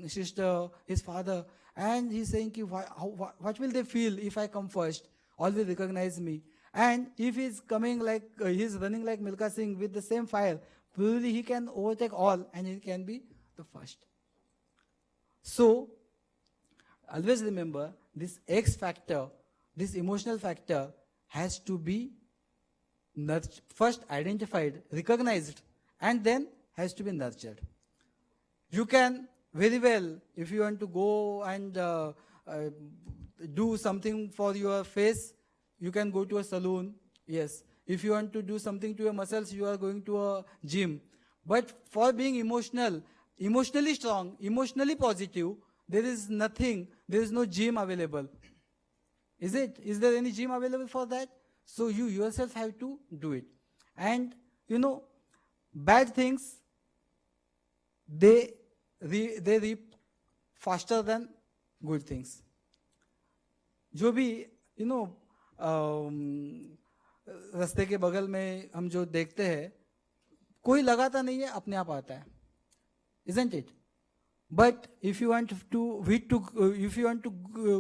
sister, his father, and he's saying, what will they feel if I come first? always recognize me. And if he's coming like, he's running like Milka Singh with the same fire, probably he can overtake all and he can be the first. So, always remember this X factor, this emotional factor has to be first identified, recognized, and then has to be nurtured. You can very well, if you want to go and do something for your face, you can go to a salon. Yes. If you want to do something to your muscles, you are going to a gym. But for being emotional, emotionally strong, emotionally positive, there is nothing, there is no gym available. Is it? Is there any gym available for that? So you yourself have to do it. And you know, bad things, they reap faster than good things. जो भी you know रास्ते के बगल में हम जो देखते हैं, कोई लगाता नहीं है, अपने आप आता है, isn't it? But if you want to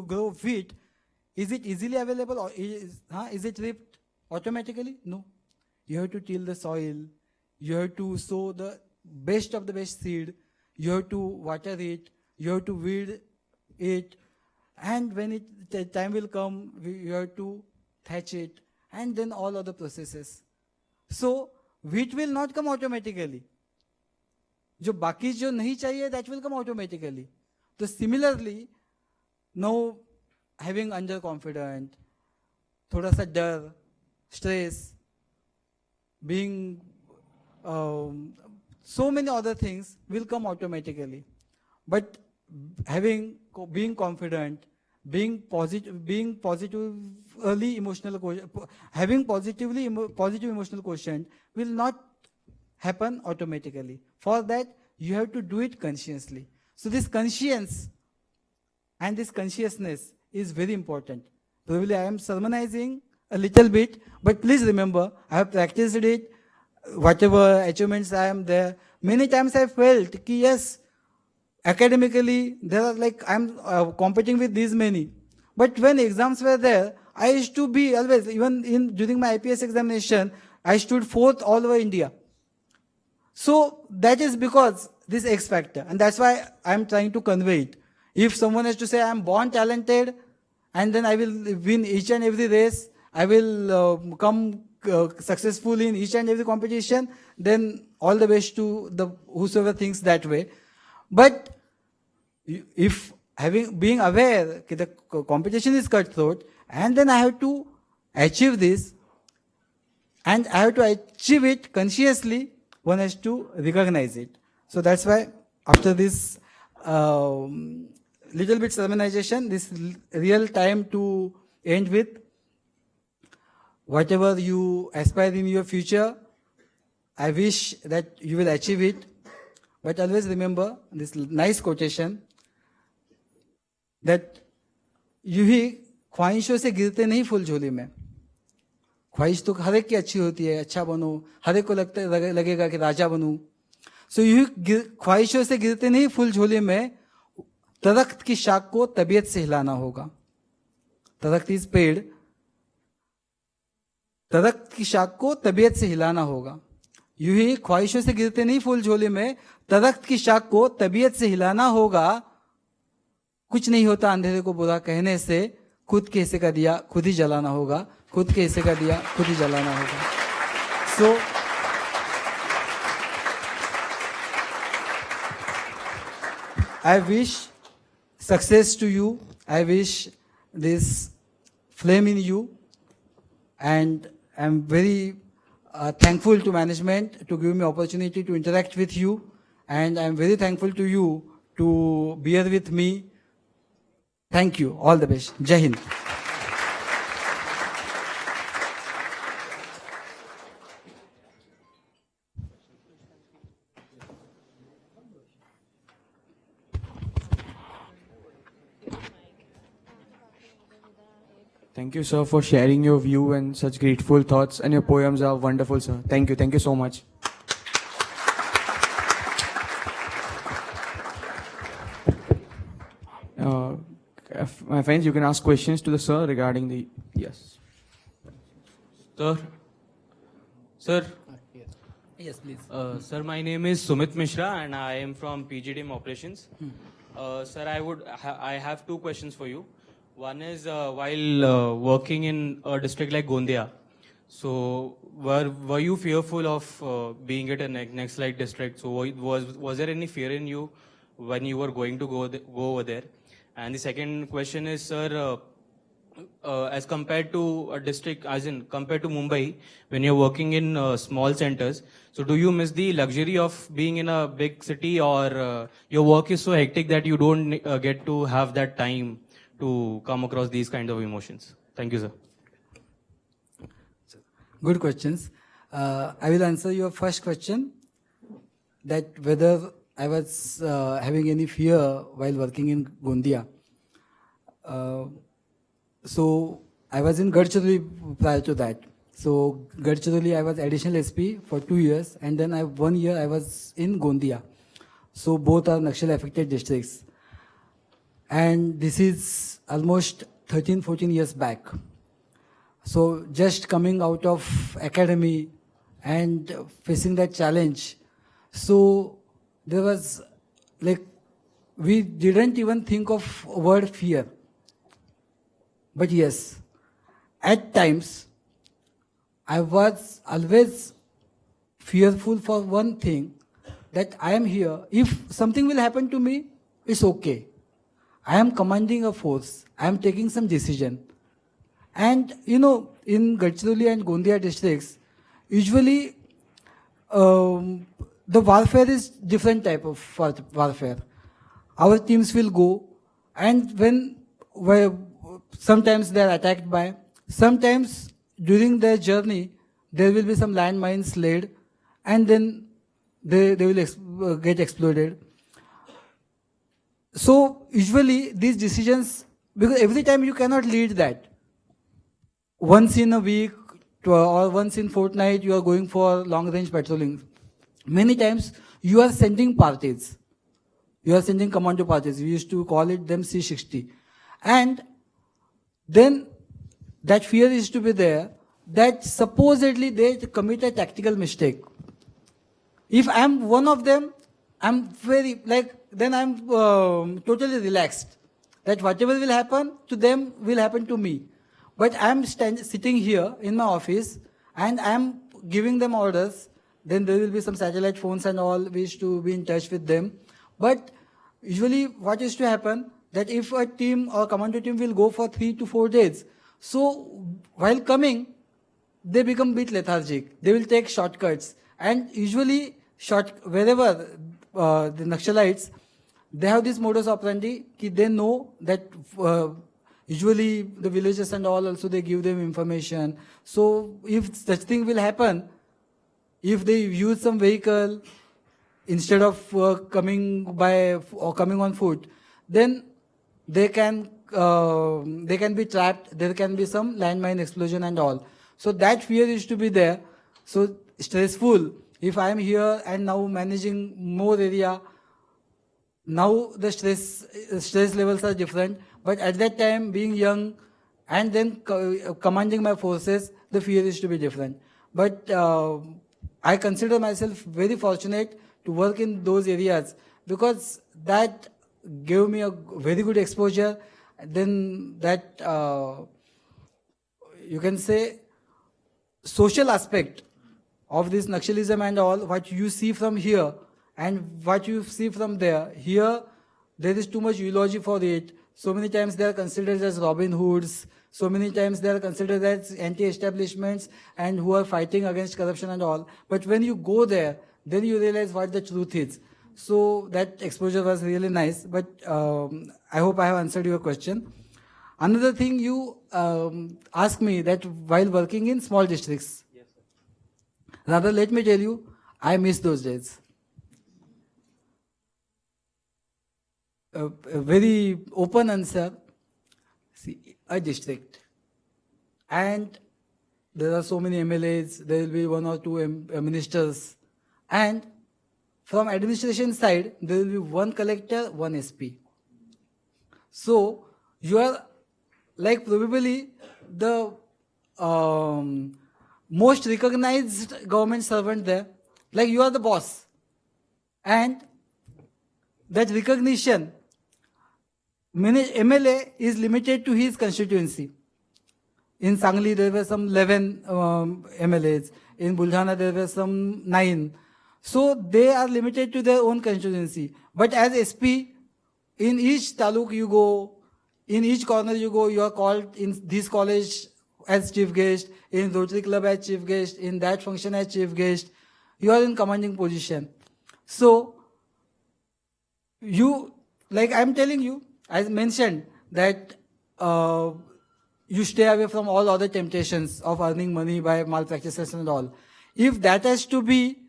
grow wheat, is it easily available or is it reaped automatically? No. You have to till the soil. You have to sow the best of the best seed. You have to water it. You have to weed it. And when the time will come, you have to thatch it. And then all other processes. So, wheat will not come automatically. जो बाकी जो नहीं चाहिए, that will come automatically. So similarly, now having underconfident, थोड़ा सा डर, stress, being so many other things will come automatically. But being confident, being positively emotional, having positive emotional quotient will not happen automatically. For that, you have to do it consciously. So this conscience and this consciousness is very important. Probably I am sermonizing a little bit, but please remember, I have practiced it, whatever achievements I am there. Many times I felt that yes, academically, there are like, I'm competing with these many. But when exams were there, I used to be always, even during my IPS examination, I stood fourth all over India. So that is because this X factor, and that's why I'm trying to convey it. If someone has to say I'm born talented, and then I will win each and every race, I will come successful in each and every competition, then all the best to the whosoever thinks that way. But if being aware that the competition is cutthroat, and then I have to achieve this, and I have to achieve it consciously, one has to recognize it. So that's why after this little bit sermonization, this real time to end with, whatever you aspire in your future, I wish that you will achieve it. But always remember this nice quotation that यूं ही ख्वाहिशों से गिरते नहीं फूल झोली में. ख्वाहिश तो हर एक की अच्छी होती है, अच्छा बनो, हर एक को लगेगा कि राजा बनूं. सो यूं ख्वाहिशों से गिरते नहीं फूल झोली में, दरख्त की शाख को तबीयत से हिलाना होगा. दरख्त इस पेड़, दरख्त की शाख को तबीयत से हिलाना होगा. यूं ही ख्वाहिशों से गिरते नहीं फूल झोले में, दरख्त की शाख को तबीयत से हिलाना होगा. कुछ नहीं होता अंधेरे को बुरा कहने से, खुद के हिस्से का दिया खुद ही जलाना होगा. खुद के हिस्से का दिया खुद ही जलाना होगा. सो I wish success to you. I wish this flame in you, and I'm very thankful to management to give me opportunity to interact with you, and I'm very thankful to you to bear with me. Thank you. All the best. Jai Hind. Thank you, sir, for sharing your view and such grateful thoughts, and your poems are wonderful, sir. Thank you. Thank you so much. My friends, you can ask questions to the sir regarding the Yes. Sir, sir, Yes, please. sir, my name is Sumit Mishra and I am from PGDM Operations. Sir, I have two questions for you. One is while working in a district like Gondia, so were you fearful of being at a next like district? So was there any fear in you when you were going to go over there? And the second question is, sir. As compared to a district, as in compared to Mumbai, when you're working in small centers, so do you miss the luxury of being in a big city, or your work is so hectic that you don't get to have that time to come across these kind of emotions? Thank you, sir. Good questions. I will answer your first question, that whether I was having any fear while working in Gondia. So I was in Gadchiroli prior to that. So Gadchiroli I was additional SP for 2 years, and then 1 year I was in Gondia. So both are Naxal affected districts. And this is almost 13, 14 years back. So just coming out of academy and facing that challenge. So there was like, we didn't even think of word fear. But yes, at times, I was always fearful for one thing, that I am here. If something will happen to me, it's okay. I am commanding a force. I am taking some decision. And in Gadchiroli and Gondia districts, usually the warfare is different type of warfare. Our teams will go, and where sometimes they are attacked by, sometimes during their journey, there will be some landmines laid, and then they will get exploded. So usually these decisions, because every time you cannot lead that. Once in a week or once in fortnight, you are going for long range patrolling. Many times you are sending parties. You are sending commando parties. We used to call it them C60. And then that fear is to be there, that supposedly they commit a tactical mistake. If I am one of them, I'm then I'm totally relaxed. That whatever will happen to them will happen to me. But I'm sitting here in my office and I'm giving them orders. Then there will be some satellite phones and all. We used to be in touch with them. But usually what used to happen, that if a team or commando team will go for 3 to 4 days, so while coming, they become a bit lethargic. They will take shortcuts. And usually, wherever the Naxalites, they have this modus operandi, they know that usually the villages and all also they give them information. So if such thing will happen, if they use some vehicle instead of coming by or coming on foot, then they can be trapped. There can be some landmine explosion and all. So that fear is to be there. So stressful. If I am here and now managing more area, now the stress levels are different. But at that time, being young and then commanding my forces, the fear is to be different. But I consider myself very fortunate to work in those areas, because that gave me a very good exposure. Then that, you can say, social aspect of this Naxalism and all, what you see from here and what you see from there. Here, there is too much eulogy for it. So many times they are considered as Robin Hoods. So many times they are considered as anti-establishments and who are fighting against corruption and all. But when you go there, then you realize what the truth is. So that exposure was really nice. But I hope I have answered your question. Another thing you asked me, that while working in small districts. Yes, sir. Rather, let me tell you, I miss those days. A very open answer. See, a district. And there are so many MLAs, there will be 1 or 2 ministers. And from administration side, there will be 1 collector, 1 SP. So, you are like probably the most recognized government servant there. Like you are the boss. And that recognition, MLA is limited to his constituency. In Sangli, there were some 11 MLAs. In Buldhana, there were some 9. So they are limited to their own constituency. But as SP, in each taluk you go, in each corner you go, you are called in this college as chief guest, in Rotary Club as chief guest, in that function as chief guest. You are in commanding position. So you, like I'm telling you, as mentioned, that you stay away from all other temptations of earning money by malpractices and all. If that has to be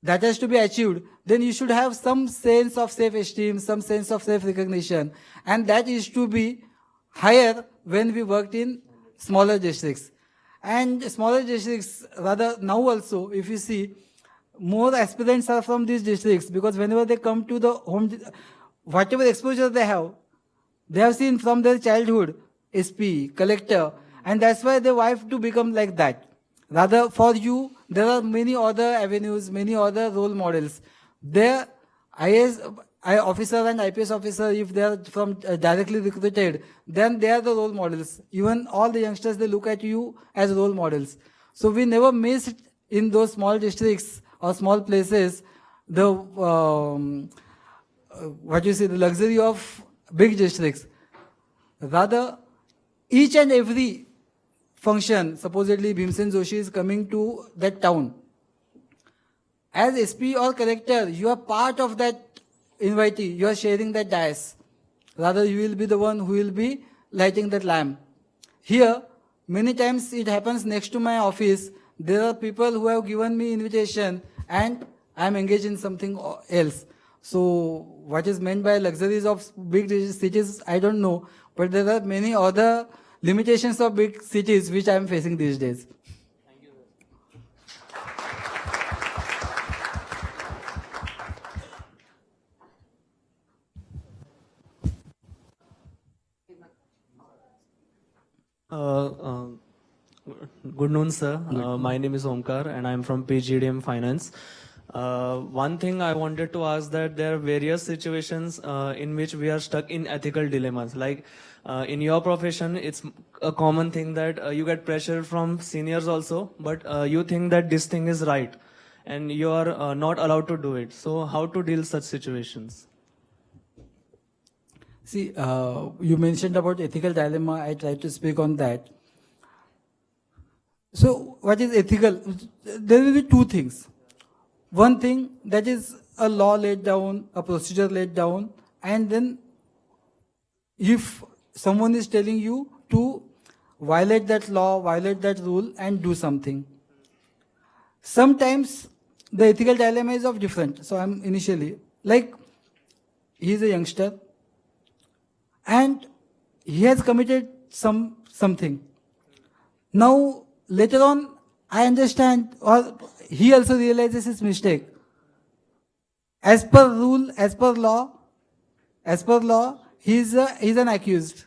achieved, then you should have some sense of self-esteem, some sense of self-recognition, and that is to be higher when we worked in smaller districts. And smaller districts, rather now also, if you see, more aspirants are from these districts, because whenever they come to the home, whatever exposure they have seen from their childhood, SP, collector, and that's why they wife to become like that. Rather, for you, there are many other avenues, many other role models. There, IS officer and IPS officer, if they are from directly recruited, then they are the role models. Even all the youngsters, they look at you as role models. So we never missed in those small districts or small places the the luxury of big districts. Rather, each and every function, supposedly Bhimsen Joshi is coming to that town. As SP or collector, you are part of that invitee, you are sharing that dais. Rather, you will be the one who will be lighting that lamp. Here, many times it happens next to my office, there are people who have given me invitation and I am engaged in something else. So, what is meant by luxuries of big cities, I don't know. But there are many other limitations of big cities which I am facing these days. Uh, uh, Good noon, sir. My name is Omkar, and I'm from PGDM Finance. One thing I wanted to ask, that there are various situations in which we are stuck in ethical dilemmas. Like in your profession, it's a common thing that you get pressure from seniors also, but you think that this thing is right, and you are not allowed to do it. So how to deal such situations? See, you mentioned about ethical dilemma. I tried to speak on that. So, what is ethical? There will be two things. One thing, that is a law laid down, a procedure laid down, and then if someone is telling you to violate that law, violate that rule, and do something. Sometimes the ethical dilemma is of different. So I'm initially, like, he is a youngster, and he has committed something. Now, later on, I understand, or he also realizes his mistake. As per rule, as per law, he is an accused.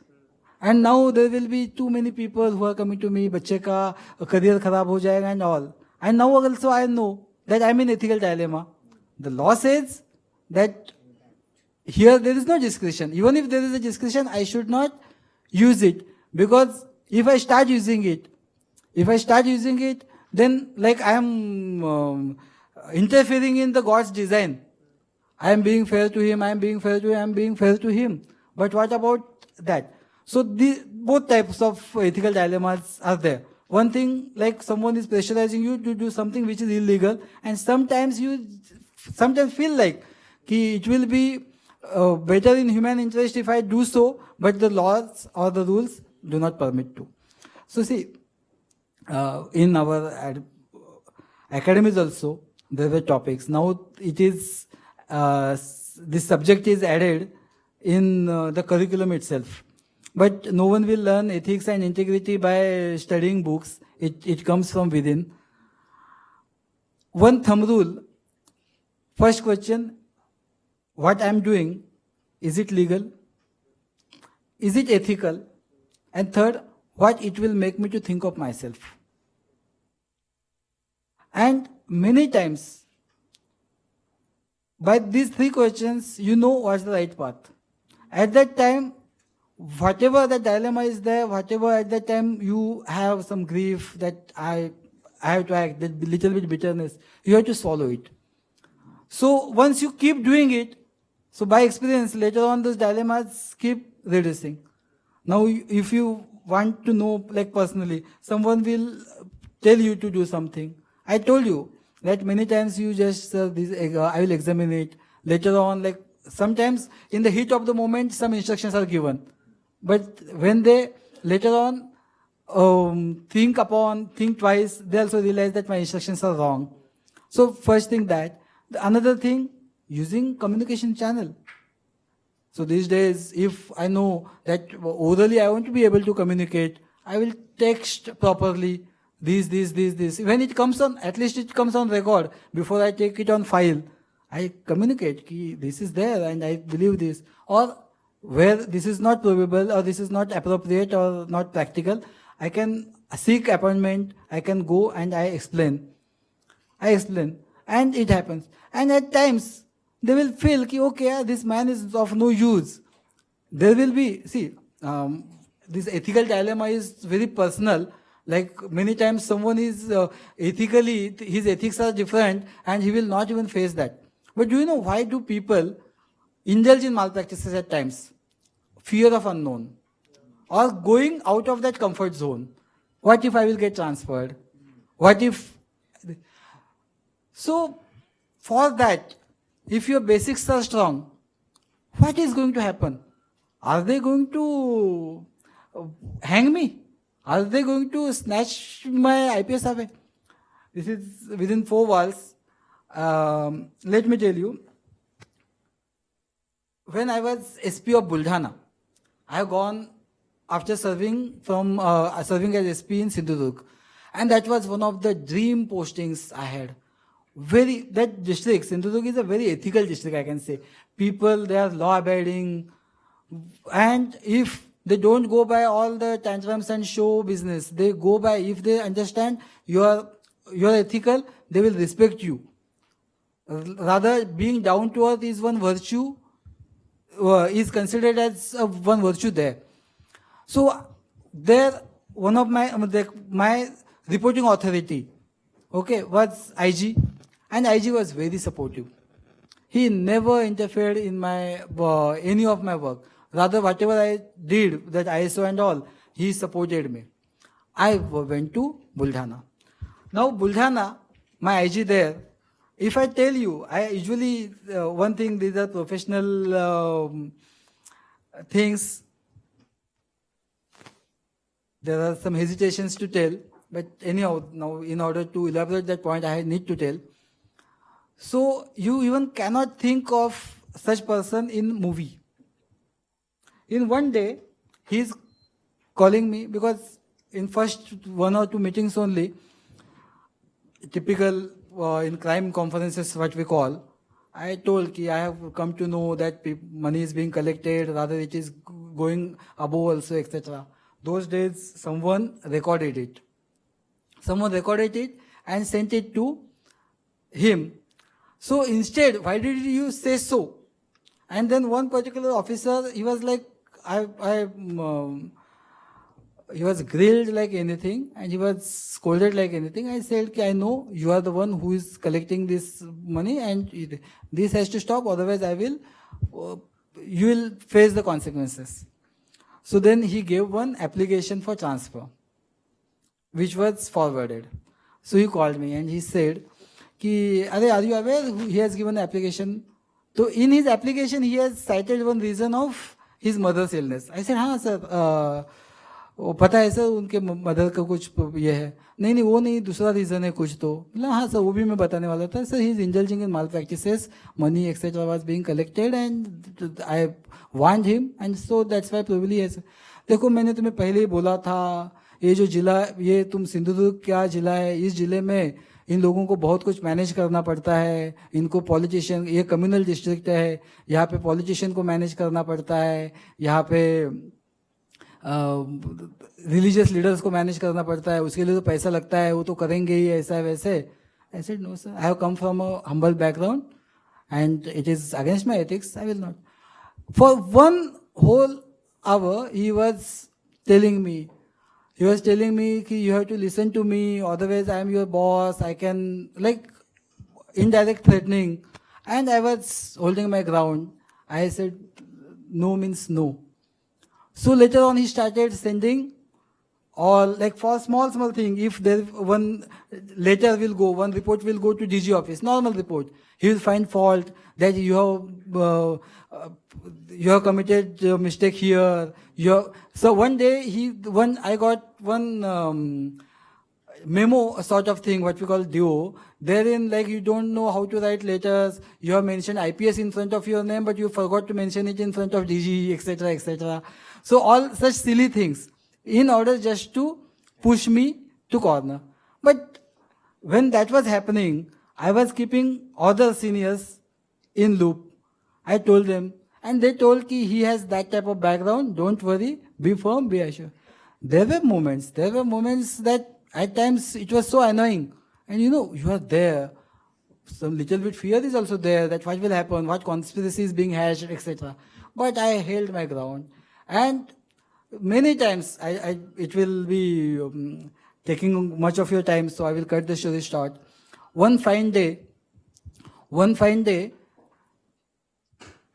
And now there will be too many people who are coming to me, बच्चे का career खराब हो जाएगा and all. And now also I know that I'm in ethical dilemma. The law says that here there is no discretion. Even if there is a discretion, I should not use it, because if I start using it, then like I am interfering in the God's design. I am being fair to him, I am being fair to him. But what about that? So both types of ethical dilemmas are there. One thing, like someone is pressurizing you to do something which is illegal, and sometimes you feel like it will be better in human interest if I do so, but the laws or the rules do not permit to. So see, in our academies also, there were topics. Now it is, this subject is added in the curriculum itself. But no one will learn ethics and integrity by studying books. It comes from within. One thumb rule, first question, what I am doing, is it legal? Is it ethical? And third, what it will make me to think of myself. And many times, by these three questions, you know what's the right path. At that time, whatever the dilemma is there, whatever at that time you have some grief that I have to act, that little bit bitterness, you have to swallow it. So once you keep doing it, so by experience, later on those dilemmas keep reducing. Now, if you want to know, like personally, someone will tell you to do something. I told you that many times you just, I will examine it. Later on, like sometimes in the heat of the moment, some instructions are given. But when they later on think twice, they also realize that my instructions are wrong. So first thing that. Another thing, using communication channel. So these days, if I know that orally I want to be able to communicate, I will text properly, this. When it comes on, at least it comes on record. Before I take it on file, I communicate, ki this is there and I believe this. Or where this is not probable or this is not appropriate or not practical, I can seek appointment, I can go and I explain. And it happens. And at times, they will feel, ki, okay, this man is of no use. There will be, this ethical dilemma is very personal. Like many times someone is ethically, his ethics are different and he will not even face that. But do you know why do people indulge in malpractices at times? Fear of unknown. Or going out of that comfort zone. What if I will get transferred? What if... So, for that, if your basics are strong, what is going to happen? Are they going to hang me? Are they going to snatch my IPS away? This is within 4 walls. Let me tell you, when I was SP of Buldhana, I have gone after serving serving as SP in Sindhudurg, and that was one of the dream postings I had. That district, Sindhudurg is a very ethical district, I can say. People, they are law abiding, and if they don't go by all the tantrums and show business, they go by, if they understand you are ethical, they will respect you. Rather, being down to earth is one virtue, is considered as one virtue there. So, there, one of my reporting authority, okay, was IG, and IG was very supportive. He never interfered in my any of my work. Rather, whatever I did, that ISO and all, he supported me. I went to Buldhana. Now, Buldhana, my IG there, if I tell you, I usually, one thing, these are professional things. There are some hesitations to tell, but anyhow, now in order to elaborate that point, I need to tell. So, you even cannot think of such person in movie. In one day, he's calling me because in first 1 or 2 meetings only, typical in crime conferences, what we call, I told ki I have come to know that money is being collected, rather it is going above also, etc. Those days, someone recorded it. Someone recorded it and sent it to him. So instead, why did you say so? And then one particular officer, he was like, he was grilled like anything and he was scolded like anything. I said, I know you are the one who is collecting this money and this has to stop, otherwise you will face the consequences. So then he gave one application for transfer, which was forwarded. So he called me and he said, are you aware he has given an application? So in his application, he has cited one reason of his mother's illness. I said, हाँ sir, पता है sir उनके mother का कुछ ये है. नहीं वो नहीं, दूसरा रीजन है कुछ तो. मतलब हाँ सर, वो भी मैं बताने वाला था. Sir, he is indulging in malpractices, money etc. was being collected and I warned him and so that's why probably है. देखो मैंने तुम्हें पहले ही बोला था, ये जो जिला, ये तुम सिंधुदुर्ग क्या जिला है, इस जिले में इन लोगों को बहुत कुछ मैनेज करना पड़ता है. इनको पॉलिटिशियन, ये कम्युनल डिस्ट्रिक्ट है, यहाँ पे पॉलिटिशियन को मैनेज करना पड़ता है, यहाँ पे रिलीजियस लीडर्स को मैनेज करना पड़ता है, उसके लिए तो पैसा लगता है, वो तो करेंगे ही ऐसा है वैसे. I said, no, sir. I have come from a humble background and it is against my ethics. I will not. For 1 whole hour, he was telling me कि you have to listen to me, otherwise I am your boss. I can, like, indirect threatening. And I was holding my ground. I said, no means no. So later on, he started sending all, like, for small thing. If there one letter will go, one report will go to DG office, normal report. He will find fault that you have committed a mistake here. So one day I got one memo, a sort of thing, what we call DO. Therein, like, you don't know how to write letters. You have mentioned IPS in front of your name, but you forgot to mention it in front of DG, etc., etc. So all such silly things, in order just to push me to corner. But when that was happening, I was keeping other seniors in loop. I told them, and they told ki he has that type of background, don't worry, be firm, be assured. There were moments that at times it was so annoying. And you are there. Some little bit fear is also there, that what will happen, what conspiracy is being hatched, etc. But I held my ground. And many times, it will be taking much of your time, so I will cut the story short. One fine day,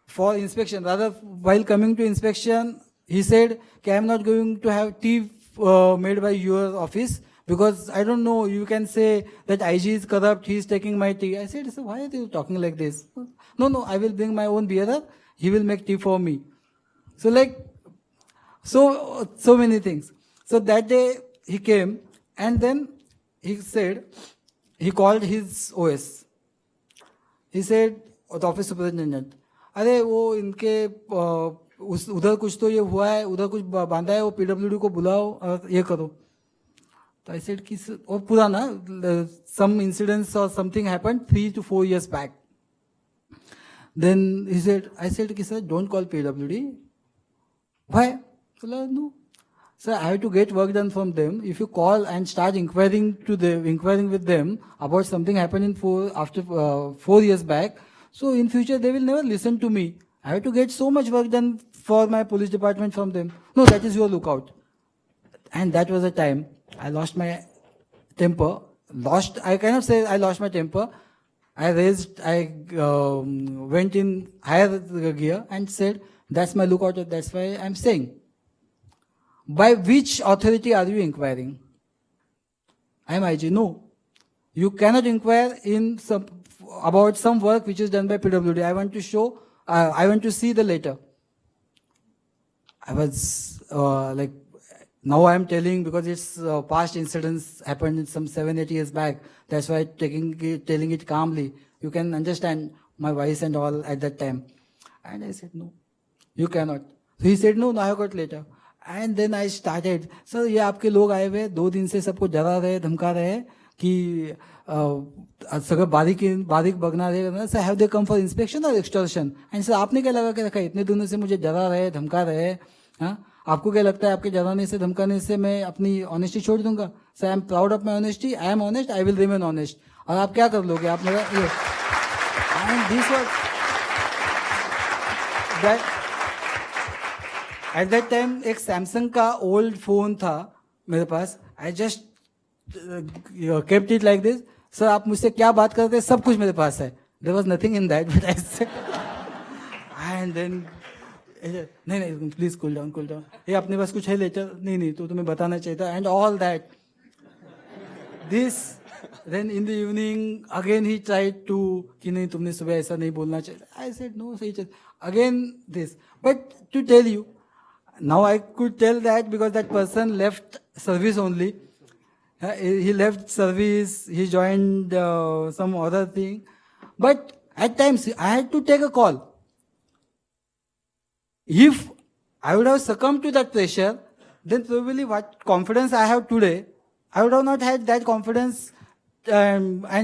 for inspection, rather while coming to inspection, he said, I am not going to have tea made by your office, because I don't know, you can say that IG is corrupt, he is taking my tea. I said, so why are you talking like this? No, I will bring my own bearer, he will make tea for me. So so many things. So that day he came, and then he said, he called his OS. He said, the office superintendent, अरे वो इनके उधर कुछ तो ये हुआ है, उधर कुछ बांधा है, वो PWD को बुलाओ और ये करो. So I said, और पुराना, some incidents or something happened 3 to 4 years back. Then I said, sir, don't call PWD. Why? No. Sir, I have to get work done from them. If you call and start inquiring with them about something happened after 4 years back, so in future they will never listen to me. I have to get so much work done for my police department from them. No, that is your lookout. And that was the time I lost my temper. I cannot say I lost my temper. I went in higher gear and said, that's my lookout, that's why I'm saying. By which authority are you inquiring? I am IG. No. You cannot inquire about some work which is done by PWD. I want to see the letter. I was now I am telling, because it's past incidents happened some 7-8 years back. That's why telling it calmly. You can understand my voice and all at that time. And I said, no, you cannot. So he said, no, I have got later. And then I started, sir, ये आपके लोग आए हुए 2 दिन से सबको डरा रहे, धमका रहे कि सगळं बारीक बघणार है. Sir, have they come for inspection or extortion? And sir, आपने क्या लगा के रखा है? इतने दिनों से मुझे डरा रहे, धमका रहे. हाँ, आपको क्या लगता है आपके डराने से, धमकाने से मैं अपनी ऑनेस्टी छोड़ दूंगा? Sir, I am proud of my honesty. I am honest, I will remain honest. और आप क्या कर लोगे? आप मेरा ये. And this was that. At that time, एक सैमसंग का ओल्ड फोन था मेरे पास. I just kept it like this. Sir, आप मुझसे क्या बात करते हैं, सब कुछ मेरे पास है. There was nothing in that, but I said, and then, नहीं, please cool down. ये अपने पास कुछ है लेटर? नहीं, तो तुम्हें बताना चाहिए था. And all that. This, then in the evening, again he tried to, कि नहीं, तुमने सुबह ऐसा नहीं बोलना चाहिए. I said, no, again this. But to tell you, now I could tell that because that person left service only. He left service, he joined some other thing. But at times I had to take a call. If I would have succumbed to that pressure, then probably what confidence I have today, I would have not had that confidence. But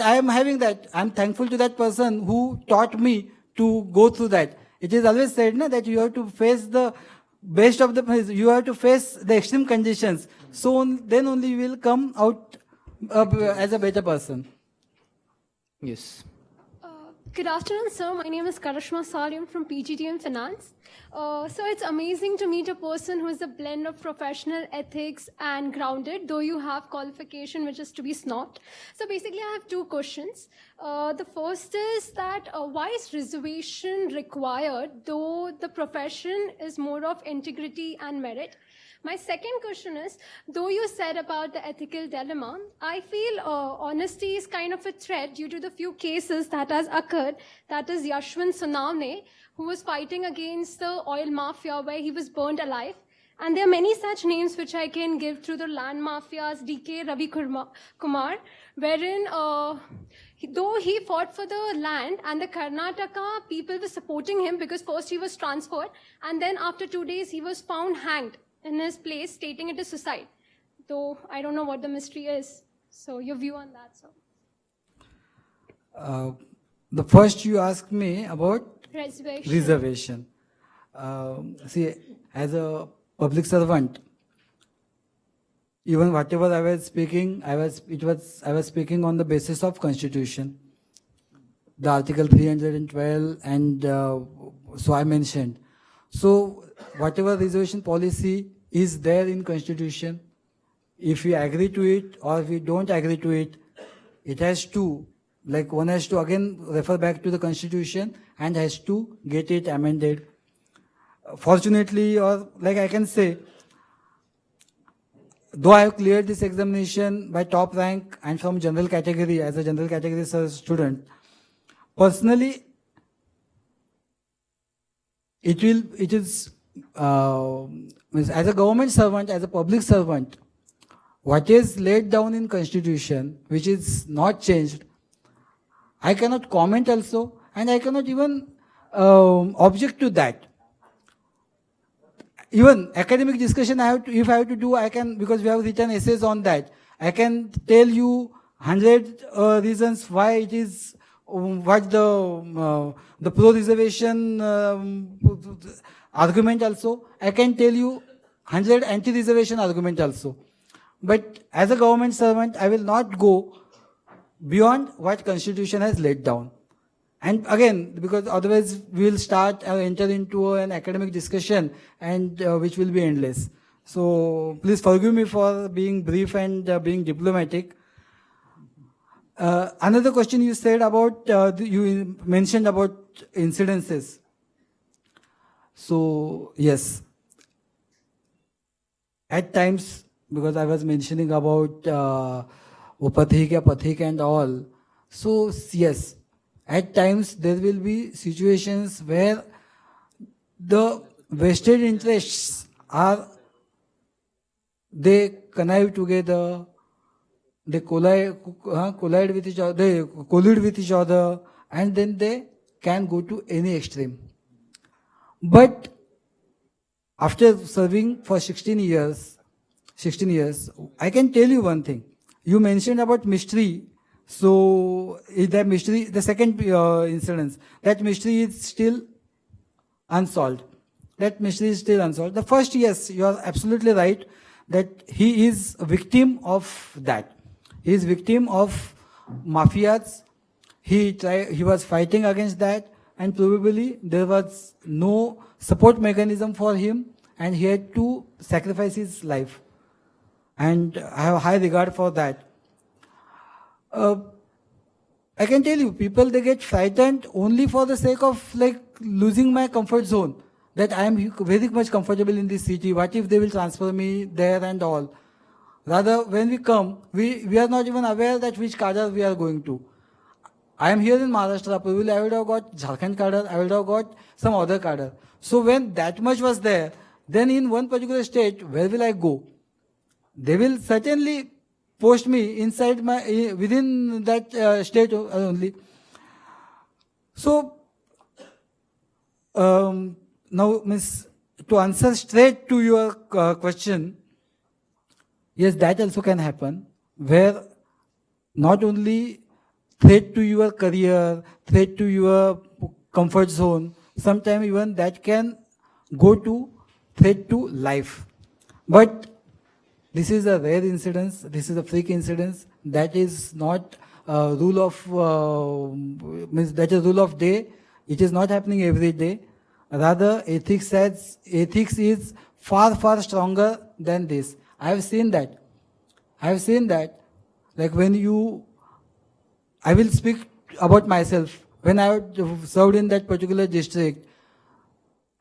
I am having that. I am thankful to that person who taught me to go through that. It is always said na, that you have to face the best of the, you have to face the extreme conditions. So then only you will come out as a better person. Yes. Good afternoon, sir. My name is Karashma Salim from PGDM Finance. So it's amazing to meet a person who is a blend of professional ethics and grounded, though you have qualification which is to be snobbed. So basically, I have two questions. The first is that why is reservation required, though the profession is more of integrity and merit? My second question is, though you said about the ethical dilemma, I feel honesty is kind of a threat due to the few cases that has occurred. That is Yashwant Sonawne, who was fighting against the oil mafia where he was burned alive. And there are many such names which I can give through the land mafias, DK Ravi Kumar, wherein though he fought for the land and the Karnataka people were supporting him because first he was transferred and then after 2 days he was found hanged in his place, stating it is suicide. Though I don't know what the mystery is. So your view on that, sir? The first you asked me about Reservation. See, as a public servant, even whatever I was speaking, I was speaking on the basis of Constitution, the Article 312, and so I mentioned. So whatever reservation policy is there in Constitution, if we agree to it or if we don't agree to it, it has to, like one has to again refer back to the Constitution and has to get it amended. Fortunately, or like I can say, though I have cleared this examination by top rank and from general category, as a general category student, personally, it is, as a government servant, as a public servant, what is laid down in Constitution, which is not changed, I cannot comment also, and I cannot even object to that. Even academic discussion, if I have to do, I can, because we have written essays on that. I can tell you 100 reasons why it is, what the pro-reservation argument also. I can tell you 100 anti-reservation argument also. But as a government servant, I will not go beyond what Constitution has laid down. And again, because otherwise we will start enter into an academic discussion and which will be endless. So please forgive me for being brief and being diplomatic. Another question you said about, you mentioned about incidences. So yes, at times, because I was mentioning about Pathik and all, so yes, at times there will be situations where the vested interests are, they connive together, they collide with each other, they collude with each other, and then they can go to any extreme. But after serving for 16 years, I can tell you one thing. You mentioned about mystery. So that mystery, the second incident, that mystery is still unsolved. That mystery is still unsolved. The first, yes, you are absolutely right that he is a victim of that. He is victim of mafias. He was fighting against that, and probably there was no support mechanism for him, and he had to sacrifice his life. And I have high regard for that. I can tell you, people, they get frightened only for the sake of like losing my comfort zone. That I am very much comfortable in this city. What if they will transfer me there and all? Rather, when we come, we are not even aware that which cadre we are going to. I am here in Maharashtra. Probably I would have got Jharkhand cadre. I would have got some other cadre. So when that much was there, then in one particular state, where will I go? They will certainly post me inside within that state only. So now, Miss, to answer straight to your question, yes, that also can happen, where not only threat to your career, threat to your comfort zone, sometimes even that can go to threat to life. But this is a rare incidence. This is a freak incidence. That is not rule of means that is rule of day. It is not happening every day. Rather, ethics is far stronger than this. I have seen that. I have seen that. Like when you, I will speak about myself. When I served in that particular district,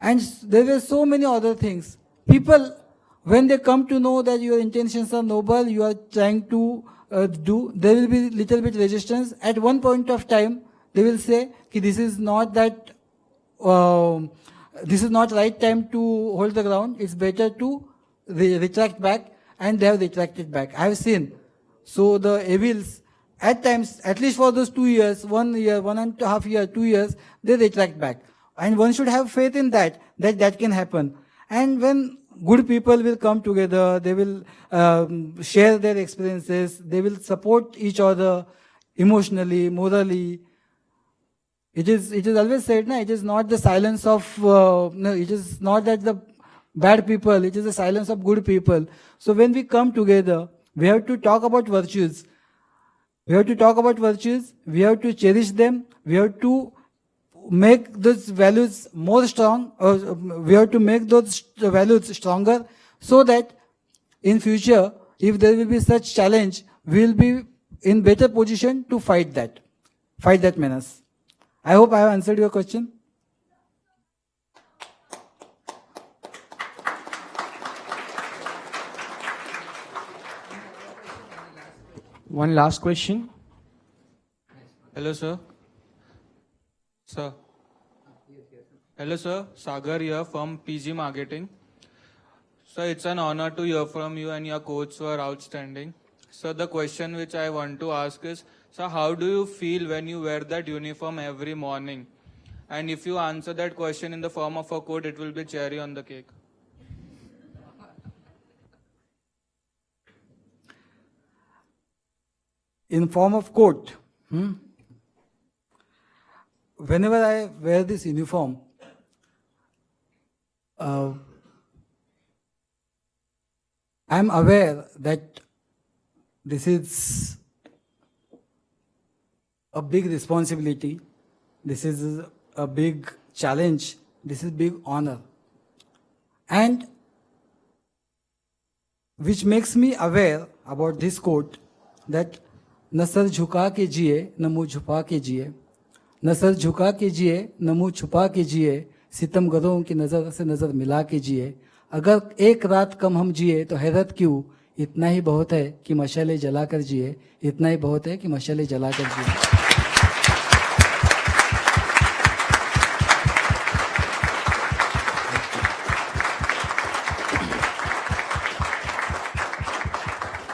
and there were so many other things. People, when they come to know that your intentions are noble, you are trying to do, there will be little bit resistance. At one point of time, they will say, "Ki this is not that, this is not right time to hold the ground. It's better to retract back," and they have retracted back. I have seen. So the evils, at times, at least for those 2 years, 1 year, 1.5 year, 2 years, they retract back. And one should have faith in that can happen. And when good people will come together, they will share their experiences, they will support each other emotionally, morally. It is always said, it is not the silence of, no, it is not that the bad people, it is the silence of good people. So when we come together, we have to talk about virtues. We have to talk about virtues, we have to cherish them, we have to make those values more strong, or we have to make those values stronger, so that in future, if there will be such challenge, we will be in better position to fight that menace. I hope I have answered your question. One last question. Hello, sir. Sir. Hello, sir. Sagar here from PG Marketing. Sir, it's an honor to hear from you, and your quotes were outstanding. So the question which I want to ask is, sir, how do you feel when you wear that uniform every morning? And if you answer that question in the form of a quote, it will be cherry on the cake. In form of coat. Whenever I wear this uniform, I am aware that this is a big responsibility, this is a big challenge, this is big honor, and which makes me aware about this quote that न sir झुका के जिए न मुंह छुपा के जिए, न सर झुका के जिए न मुंह छुपा के जिए, सितमगरों की नज़र से नज़र मिला के जिए, अगर एक रात कम हम जिए तो हैरत क्यों, इतना ही बहुत है कि मशाले जला कर जिए, इतना ही बहुत है कि मशाले जला कर जिए.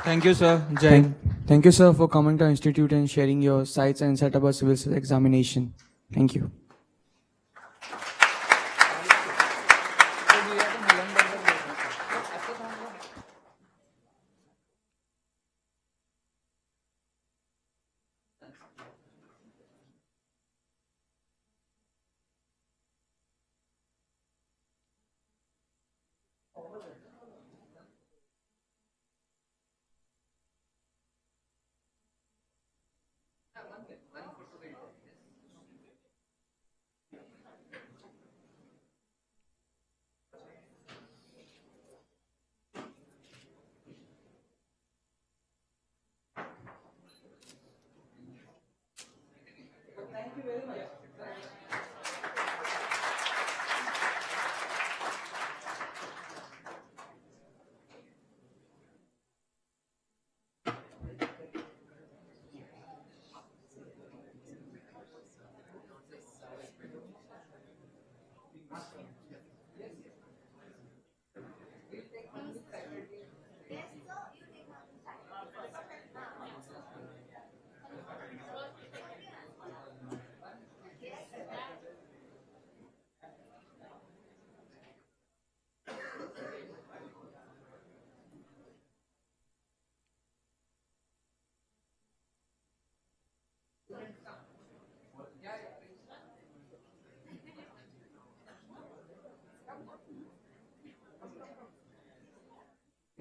Thank you, sir. Jai. Thank you, sir, for coming to our institute and sharing your sights and insight about civil service examination. Thank you.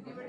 Thank you.